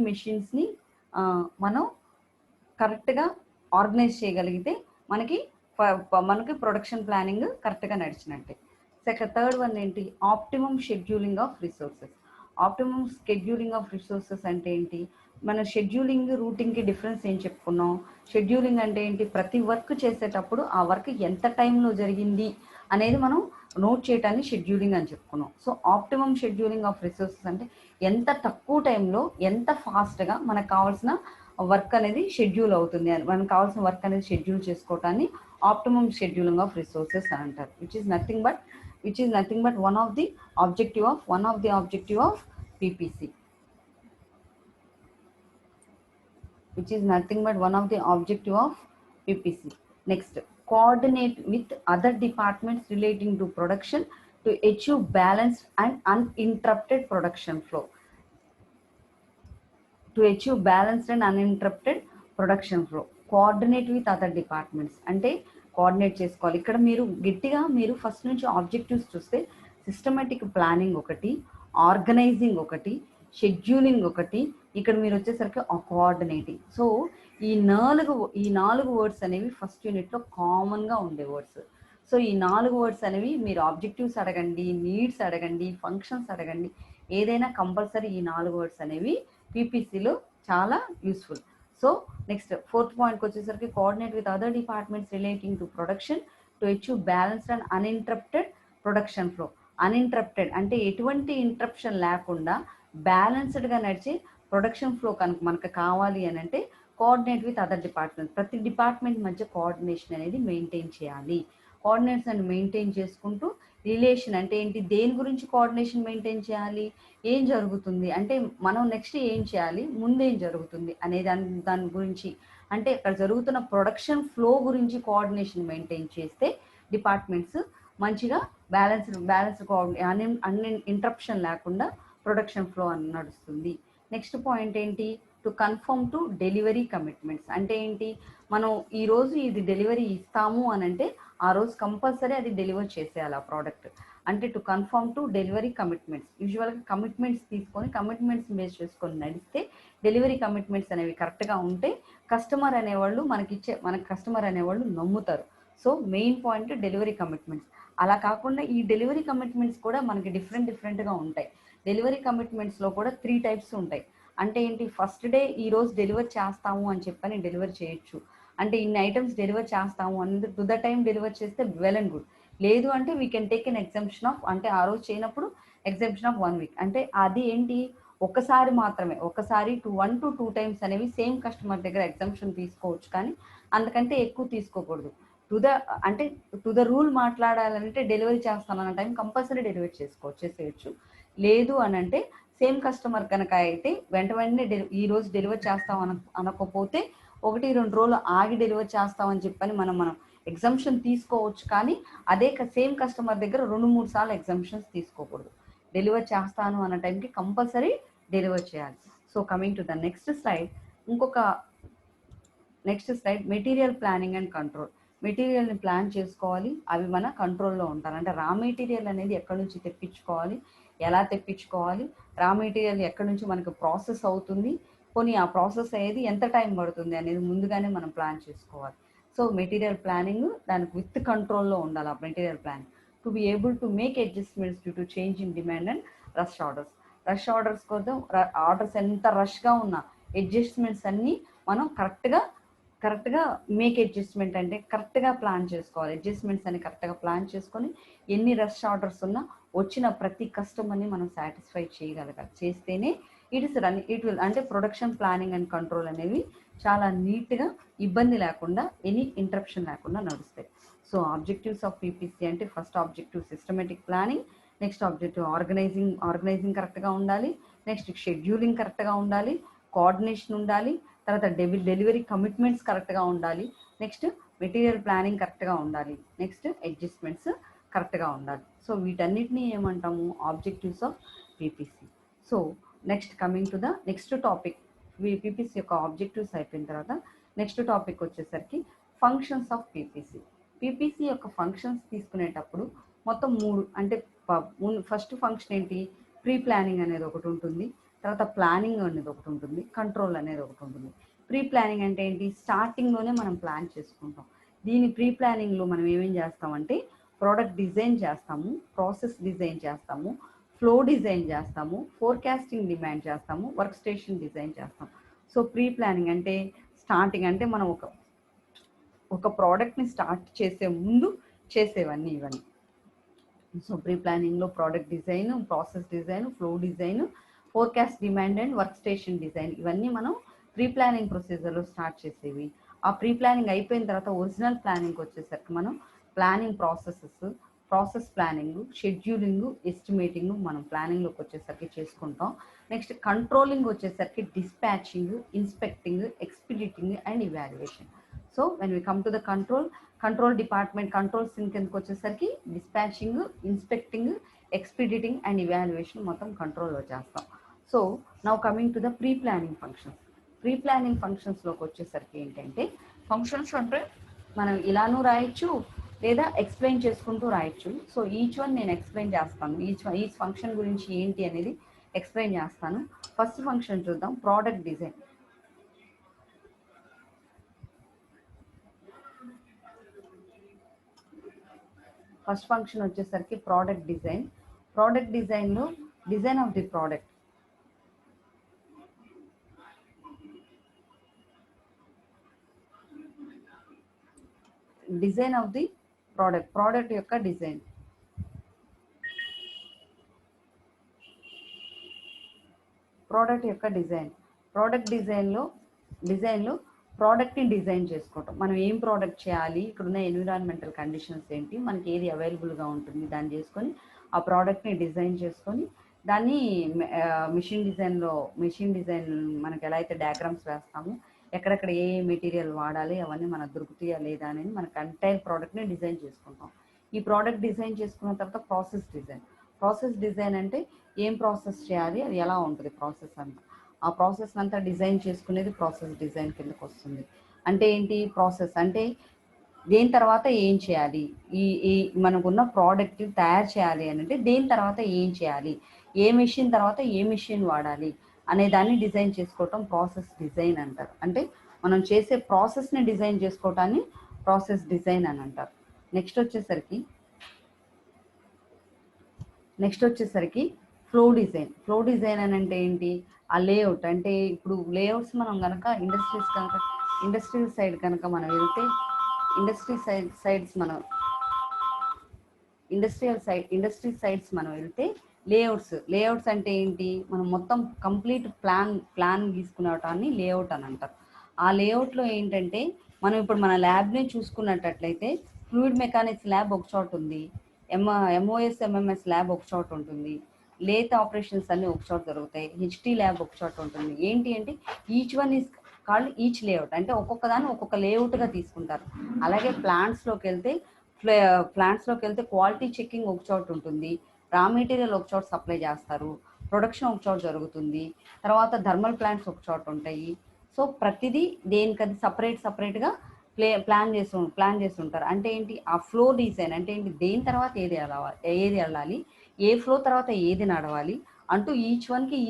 మెషిన్స్ని మనం కరెక్ట్గా ఆర్గనైజ్ చేయగలిగితే మనకి ప్రొడక్షన్ ప్లానింగ్ కరెక్ట్గా నడిచినట్టే. థర్డ్ వన్ ఏంటి, optimum scheduling of resources. Optimum scheduling of resources అంటే ఏంటి, మన షెడ్యూలింగ్ రూటింగ్కి డిఫరెన్స్ ఏం చెప్పుకున్నాం. షెడ్యూలింగ్ అంటే ఏంటి, ప్రతి వర్క్ చేసేటప్పుడు ఆ వర్క్ ఎంత టైంలో జరిగింది అనేది మనం నోట్ చేయటాన్ని షెడ్యూలింగ్ అని చెప్పుకున్నాం. So optimum scheduling of resources అంటే ఎంత తక్కువ టైంలో ఎంత ఫాస్ట్గా మనకు కావాల్సిన వర్క్ అనేది షెడ్యూల్ అవుతుంది, మనకు కావాల్సిన వర్క్ అనేది షెడ్యూల్ చేసుకోవటాన్ని ఆప్టిమమ్ షెడ్యూలింగ్ ఆఫ్ రిసోర్సెస్ అని అంటారు. Which is nothing but one of the objective of PPC. Which is nothing but one of the objective of PPC. Next, coordinate with other departments relating to production to achieve balanced and uninterrupted production flow. Coordinate with other departments అంటే coordinate చేసుకోవాలి. ఇక్కడ మీరు first నుంచి objectives చూస్తే systematic planning ఒకటి, organising ఒకటి, scheduling ఒకటి, ఇక్కడ మీరు వచ్చేసరికి కోఆర్డినేటింగ్. సో ఈ నాలుగు వర్డ్స్ అనేవి ఫస్ట్ యూనిట్లో కామన్గా ఉండే వర్డ్స్. సో ఈ 4 వర్డ్స్ అనేవి మీరు ఆబ్జెక్టివ్స్ అడగండి, నీడ్స్ అడగండి, ఫంక్షన్స్ అడగండి, ఏదైనా కంపల్సరీ ఈ 4 వర్డ్స్ అనేవి పీపీసీలో చాలా యూస్ఫుల్. సో నెక్స్ట్ 4th పాయింట్కి వచ్చేసరికి coordinate with other departments relating to production to achieve balanced and uninterrupted production flow. Uninterrupted అంటే ఎటువంటి ఇంటరప్షన్ లేకుండా బ్యాలెన్స్డ్గా నడిచే ప్రొడక్షన్ ఫ్లో కనుక మనకు కావాలి అని అంటే కోఆర్డినేట్ విత్ అదర్ డిపార్ట్మెంట్, ప్రతి డిపార్ట్మెంట్ మధ్య కోఆర్డినేషన్ అనేది మెయింటైన్ చేయాలి. కోఆర్డినేట్స్ అని మెయింటైన్ చేసుకుంటూ రిలేషన్ అంటే ఏంటి, దేని గురించి కోఆర్డినేషన్ మెయింటైన్ చేయాలి, ఏం జరుగుతుంది అంటే మనం నెక్స్ట్ ఏం చేయాలి, ముందేం జరుగుతుంది అనే దాని గురించి, అంటే ఇక్కడ జరుగుతున్న ప్రొడక్షన్ ఫ్లో గురించి కోఆర్డినేషన్ మెయింటైన్ చేస్తే డిపార్ట్మెంట్స్ మంచిగా బ్యాలెన్స్ ఇంటరప్షన్ లేకుండా ప్రొడక్షన్ ఫ్లో అని నడుస్తుంది. నెక్స్ట్ పాయింట్ ఏంటి, to confirm to delivery commitments. అంటే ఏంటి, మనం ఈరోజు ఇది డెలివరీ ఇస్తాము అని అంటే ఆ రోజు కంపల్సరీ అది డెలివర్ చేసేయాలి ఆ ప్రోడక్ట్. అంటే to confirm to delivery commitments. యూజువల్గా కమిట్మెంట్స్ తీసుకొని కమిట్మెంట్స్ బేస్ చేసుకొని నడిస్తే డెలివరీ కమిట్మెంట్స్ అనేవి కరెక్ట్గా ఉంటే కస్టమర్ అనేవాళ్ళు మనకి కస్టమర్ అనేవాళ్ళు నమ్ముతారు. So main point delivery commitments. అలా కాకుండా ఈ డెలివరీ కమిట్మెంట్స్ కూడా మనకి డిఫరెంట్గా ఉంటాయి. డెలివరీ కమిట్మెంట్స్లో కూడా 3 టైప్స్ ఉంటాయి. అంటే ఏంటి, ఫస్ట్ డే ఈరోజు డెలివర్ చేస్తాము అని చెప్పని డెలివర్ చేయొచ్చు. అంటే ఇన్ని ఐటమ్స్ డెలివర్ చేస్తాము అనేది టు ద టైం డెలివర్ చేస్తే వెల్ అండ్ గుడ్. లేదు అంటే we can take an exemption of, అంటే ఆ రోజు చేయనప్పుడు ఎగ్జంప్షన్ ఆఫ్ 1 వీక్. అంటే అది ఏంటి, ఒకసారి మాత్రమే, ఒకసారి 1 to 2 టైమ్స్ అనేవి సేమ్ కస్టమర్ దగ్గర ఎగ్జంప్షన్ తీసుకోవచ్చు, కానీ అంతకంటే ఎక్కువ తీసుకోకూడదు. టు ద రూల్ మాట్లాడాలంటే డెలివరీ చేస్తానన్న టైం కంపల్సరీ డెలివరీ చేసేయచ్చు. లేదు అని అంటే సేమ్ కస్టమర్ కనుక అయితే వెంటనే ఈ రోజు డెలివర్ చేస్తాం అనకపోతే 1-2 రోజులు ఆగి డెలివర్ చేస్తామని చెప్పని మనం ఎగ్జంప్షన్ తీసుకోవచ్చు, కానీ అదే సేమ్ కస్టమర్ దగ్గర 2-3 సార్లు ఎగ్జంప్షన్స్ తీసుకోకూడదు. డెలివర్ చేస్తాను అన్న టైంకి కంపల్సరీ డెలివర్ చేయాలి. So coming to the next slide, material planning and control. మెటీరియల్ని ప్లాన్ చేసుకోవాలి, అవి మన కంట్రోల్లో ఉంటారు. అంటే రా మెటీరియల్ అనేది ఎక్కడి నుంచి తెప్పించుకోవాలి, ఎలా తెప్పించుకోవాలి, రా మెటీరియల్ ఎక్కడి నుంచి మనకు ప్రాసెస్ అవుతుంది, పోనీ ఆ ప్రాసెస్ అయ్యేది ఎంత టైం పడుతుంది అనేది ముందుగానే మనం ప్లాన్ చేసుకోవాలి. సో మెటీరియల్ ప్లానింగ్ దానికి విత్ కంట్రోల్లో ఉండాలి. ఆ material planning to be able to make adjustments due to change in demand and rush orders కోసం ఆర్డర్స్ ఎంత రష్గా ఉన్నా అడ్జస్ట్మెంట్స్ అన్నీ మనం కరెక్ట్గా మేక్ అడ్జస్ట్మెంట్ అంటే కరెక్ట్గా ప్లాన్ చేసుకోవాలి. అడ్జస్ట్మెంట్స్ అని కరెక్ట్గా ప్లాన్ చేసుకొని ఎన్ని రష్ ఆర్డర్స్ ఉన్నా వచ్చిన ప్రతి కస్టమర్ని మనం సాటిస్ఫై చేస్తేనే ఇట్ విల్ అంటే ప్రొడక్షన్ ప్లానింగ్ అండ్ కంట్రోల్ అనేవి చాలా నీట్గా ఇబ్బంది లేకుండా ఎనీ ఇంటరప్షన్ లేకుండా నడుస్తాయి. సో ఆబ్జెక్టివ్స్ ఆఫ్ పీపీసీ అంటే first objective systematic planning, next objective organizing కరెక్ట్గా ఉండాలి, నెక్స్ట్ షెడ్యూలింగ్ కరెక్ట్గా ఉండాలి, కోఆర్డినేషన్ ఉండాలి, తర్వాత డెలివరీ కమిట్మెంట్స్ కరెక్ట్గా ఉండాలి, నెక్స్ట్ మెటీరియల్ ప్లానింగ్ కరెక్ట్గా ఉండాలి, నెక్స్ట్ అడ్జస్ట్మెంట్స్ కరెక్ట్గా ఉండాలి. సో వీటన్నిటిని ఏమంటాము, objectives of PPC. So next coming to the next topic, PPC యొక్క ఆబ్జెక్టివ్స్ అయిపోయిన తర్వాత నెక్స్ట్ టాపిక్ వచ్చేసరికి ఫంక్షన్స్ ఆఫ్ పీపీసీ. పీపీసీ యొక్క ఫంక్షన్స్ తీసుకునేటప్పుడు మొత్తం 3, అంటే ఫస్ట్ ఫంక్షన్ ఏంటి, ప్రీ ప్లానింగ్ అనేది ఒకటి ఉంటుంది, తర్వాత ప్లానింగ్ అనేది ఒకటి ఉంటుంది, కంట్రోల్ అనేది ఒకటి ఉంటుంది. ప్రీ ప్లానింగ్ అంటే ఏంటి, స్టార్టింగ్లోనే మనం ప్లాన్ చేసుకుంటాం. దీని ప్రీ ప్లానింగ్లో మనం ఏమేం చేస్తామంటే ప్రోడక్ట్ డిజైన్ చేస్తాము, ప్రాసెస్ డిజైన్ చేస్తాము, ఫ్లో డిజైన్ చేస్తాము, ఫోర్కాస్టింగ్ డిమాండ్ చేస్తాము, వర్క్ స్టేషన్ డిజైన్ చేస్తాం. సో ప్రీ ప్లానింగ్ అంటే స్టార్టింగ్, అంటే మనం ఒక ప్రోడక్ట్ని స్టార్ట్ చేసే ముందు చేసేవన్నీ ఇవన్నీ. సో ప్రీ ప్లానింగ్లో product design, process design, flow design, forecast demand and work station design, ఇవన్నీ మనం ప్రీ ప్లానింగ్ ప్రొసీజర్లో స్టార్ట్ చేసేవి. ఆ ప్రీ ప్లానింగ్ అయిపోయిన తర్వాత ఒరిజినల్ ప్లానింగ్ వచ్చేసరికి మనం planning process planning, scheduling, estimating మనం ప్లానింగ్లోకి వచ్చేసరికి చేసుకుంటాం. నెక్స్ట్ కంట్రోలింగ్ వచ్చేసరికి dispatching, inspecting, expediting and evaluation. So when we come to the control department, controls కిందకి వచ్చేసరికి dispatching, inspecting, expediting and evaluation మొత్తం కంట్రోల్లో చేస్తాం. So now coming to the pre planning functions. Pre planning ఫంక్షన్స్లోకి వచ్చేసరికి ఏంటంటే, functions అంటే మనం ఇలానూ రాయొచ్చు లేదా ఎక్స్ప్లెయిన్ చేసుకుంటూ రాయొచ్చు. సో ఈచ్ వన్ నేను ఎక్స్ప్లెయిన్ చేస్తాను, ఈచ్ ఫంక్షన్ గురించి ఏంటి అనేది ఎక్స్ప్లెయిన్ చేస్తాను. ఫస్ట్ ఫంక్షన్ చూద్దాం, ప్రోడక్ట్ డిజైన్. ఫస్ట్ ఫంక్షన్ వచ్చేసరికి ప్రోడక్ట్ డిజైన్. ప్రోడక్ట్ డిజైన్లో design of the product, design of the product, product యొక్క డిజైన్. ప్రోడక్ట్ యొక్క డిజైన్, ప్రోడక్ట్ డిజైన్లో ప్రోడక్ట్ని డిజైన్ చేసుకోవటం. మనం ఏం ప్రోడక్ట్ చేయాలి, ఇక్కడున్న ఎన్విరాన్మెంటల్ కండిషన్స్ ఏంటి, మనకి ఏది అవైలబుల్గా ఉంటుంది దాన్ని చేసుకొని ఆ ప్రోడక్ట్ని డిజైన్ చేసుకొని దాన్ని మిషన్ డిజైన్ మనకి ఎలా అయితే డయాగ్రామ్స్ వేస్తామో ఎక్కడెక్కడ ఏ మెటీరియల్ వాడాలి అవన్నీ మనకు దొరుకుతాయా లేదా అనేది మనకు ఎంటైర్ ప్రోడక్ట్ని డిజైన్ చేసుకుంటాం. ఈ ప్రోడక్ట్ డిజైన్ చేసుకున్న తర్వాత ప్రాసెస్ డిజైన్ అంటే ఏం ప్రాసెస్ చేయాలి, అది ఎలా ఉంటుంది ప్రాసెస్ అంతా, ఆ ప్రాసెస్ అంతా డిజైన్ చేసుకునేది ప్రాసెస్ డిజైన్ కిందకు వస్తుంది. అంటే ఏంటి ప్రాసెస్ అంటే దేని తర్వాత ఏం చేయాలి, ఈ మనకున్న ప్రోడక్ట్ తయారు చేయాలి అని అంటే దేని తర్వాత ఏం చేయాలి, ఏ మెషిన్ తర్వాత ఏ మెషిన్ వాడాలి అనే దాన్ని డిజైన్ చేసుకోవటం ప్రాసెస్ డిజైన్ అంటారు. అంటే మనం చేసే ప్రాసెస్ని డిజైన్ చేసుకోవటాన్ని ప్రాసెస్ డిజైన్ అని అంటారు. నెక్స్ట్ వచ్చేసరికి ఫ్లో డిజైన్ అని అంటే ఏంటి, ఆ లేఅవుట్. అంటే ఇప్పుడు లేఅవుట్స్ మనం కనుక ఇండస్ట్రియల్ సైడ్ కనుక మనం వెళ్తే ఇండస్ట్రీ సైడ్స్ మనం వెళ్తే లేఅవుట్స్ అంటే ఏంటి, మనం మొత్తం కంప్లీట్ ప్లాన్ గీసుకునేటాన్ని లేఅవుట్ అని అంటారు. ఆ లేఅవుట్లో ఏంటంటే మనం ఇప్పుడు మన ల్యాబ్ని చూసుకున్నట్లయితే ఫ్లూయిడ్ మెకానిక్స్ ల్యాబ్ ఒక చోట ఉంది, ఎంఓఎస్ ఎంఎంఎస్ ల్యాబ్ ఒక చోట ఉంటుంది, లేత్ ఆపరేషన్స్ అన్ని ఒక చోట జరుగుతాయి, హెచ్టీ ల్యాబ్ ఒక చోట ఉంటుంది. ఏంటి అంటే each one is called each layout. అంటే ఒక్కొక్క దాన్ని ఒక్కొక్క లేఅవుట్గా తీసుకుంటారు. అలాగే ప్లాంట్స్లోకి వెళ్తే క్వాలిటీ చెకింగ్ ఒక చోట ఉంటుంది, రా మెటీరియల్ ఒక చోట సప్లై చేస్తారు, ప్రొడక్షన్ ఒక చోట జరుగుతుంది, తర్వాత థర్మల్ ప్లాంట్స్ ఒక చోట ఉంటాయి. సో ప్రతిదీ దేనికది సపరేట్గా ప్లాన్ చేసి ఉంటారు. అంటే ఏంటి, ఆ ఫ్లో డిజైన్ అంటే ఏంటి, దేని తర్వాత ఏది వెళ్ళాలి, ఏ ఫ్లో తర్వాత ఏది నడవాలి అంటూ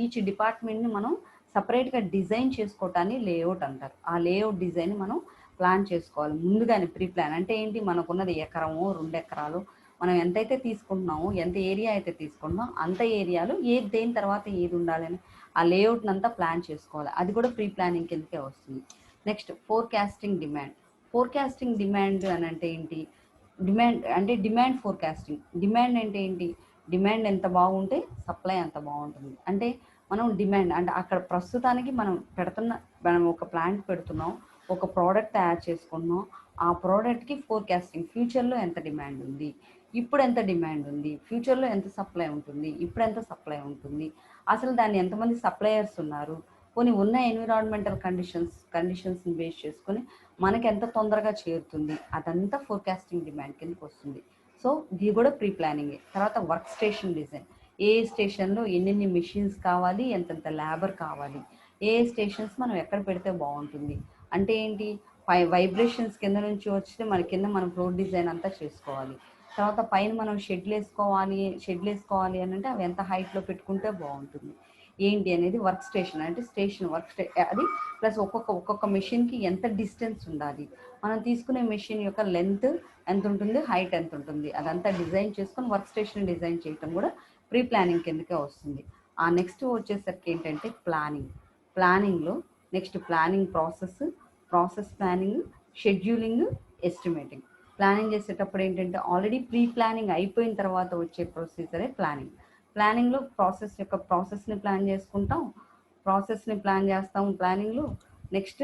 ఈచ్ డిపార్ట్మెంట్ని మనం సపరేట్గా డిజైన్ చేసుకోవటాన్ని లేఅవుట్ అంటారు. ఆ లేఅవుట్ డిజైన్ మనం ప్లాన్ చేసుకోవాలి ముందుగానే, ప్రీ ప్లాన్. అంటే ఏంటి, మనకున్నది ఎకరమో 2 ఎకరాలు, మనం ఎంతైతే తీసుకుంటున్నామో, ఎంత ఏరియా అయితే తీసుకుంటున్నామో అంత ఏరియాలో దేని తర్వాత ఏది ఉండాలని ఆ లేఅవుట్ని అంతా ప్లాన్ చేసుకోవాలి. అది కూడా ప్రీ ప్లానింగ్ కిందకే వస్తుంది. నెక్స్ట్ ఫోర్కాస్టింగ్ డిమాండ్ అని అంటే ఏంటి, డిమాండ్ ఫోర్కాస్టింగ్. డిమాండ్ అంటే ఏంటి, డిమాండ్ ఎంత బాగుంటే సప్లై అంత బాగుంటుంది. అంటే మనం డిమాండ్ అంటే అక్కడ ప్రస్తుతానికి మనం ఒక ప్లాంట్ పెడుతున్నాం, ఒక ప్రోడక్ట్ తయారు చేసుకుంటున్నాం, ఆ ప్రోడక్ట్కి ఫోర్కాస్టింగ్, ఫ్యూచర్లో ఎంత డిమాండ్ ఉంది, ఇప్పుడు ఎంత డిమాండ్ ఉంది, ఫ్యూచర్లో ఎంత సప్లై ఉంటుంది, ఇప్పుడు ఎంత సప్లై ఉంటుంది, అసలు దాన్ని ఎంతమంది సప్లయర్స్ ఉన్నారు, కొన్ని ఉన్న ఎన్విరాన్మెంటల్ కండిషన్స్ని బేస్ చేసుకొని మనకి ఎంత తొందరగా చేరుతుంది, అదంతా ఫోర్కాస్టింగ్ డిమాండ్ కిందకి వస్తుంది. సో ఇది కూడా ప్రీ ప్లానింగే. తర్వాత వర్క్ స్టేషన్ డిజైన్, ఏ స్టేషన్లో ఎన్నెన్ని మెషిన్స్ కావాలి, ఎంతెంత లేబర్ కావాలి, ఏ స్టేషన్స్ మనం ఎక్కడ పెడితే బాగుంటుంది. అంటే ఏంటి, వైబ్రేషన్స్ కింద నుంచి వస్తే మన కింద మనం ఫ్లోర్ డిజైన్ అంతా చేసుకోవాలి. తర్వాత పైన మనం షెడ్లు వేసుకోవాలి అని అంటే అవి ఎంత హైట్లో పెట్టుకుంటే బాగుంటుంది ఏంటి అనేది వర్క్ స్టేషన్. అంటే అది ప్లస్ ఒక్కొక్క మెషిన్కి ఎంత డిస్టెన్స్ ఉండాలి, మనం తీసుకునే మెషిన్ యొక్క లెంత్ ఎంత ఉంటుంది, హైట్ ఎంత ఉంటుంది, అదంతా డిజైన్ చేసుకొని వర్క్ స్టేషన్ డిజైన్ చేయటం కూడా ప్రీ ప్లానింగ్ కిందకే వస్తుంది. ఆ నెక్స్ట్ వచ్చేసరికి ఏంటంటే ప్లానింగ్లో next planning process planning, scheduling, estimating. Planning చేసేటప్పుడు ఏంటంటే ఆల్రెడీ ప్రీ ప్లానింగ్ అయిపోయిన తర్వాత వచ్చే ప్రొసీజరే ప్లానింగ్లో ప్రాసెస్ని ప్లాన్ చేసుకుంటాం, ప్లానింగ్లో. నెక్స్ట్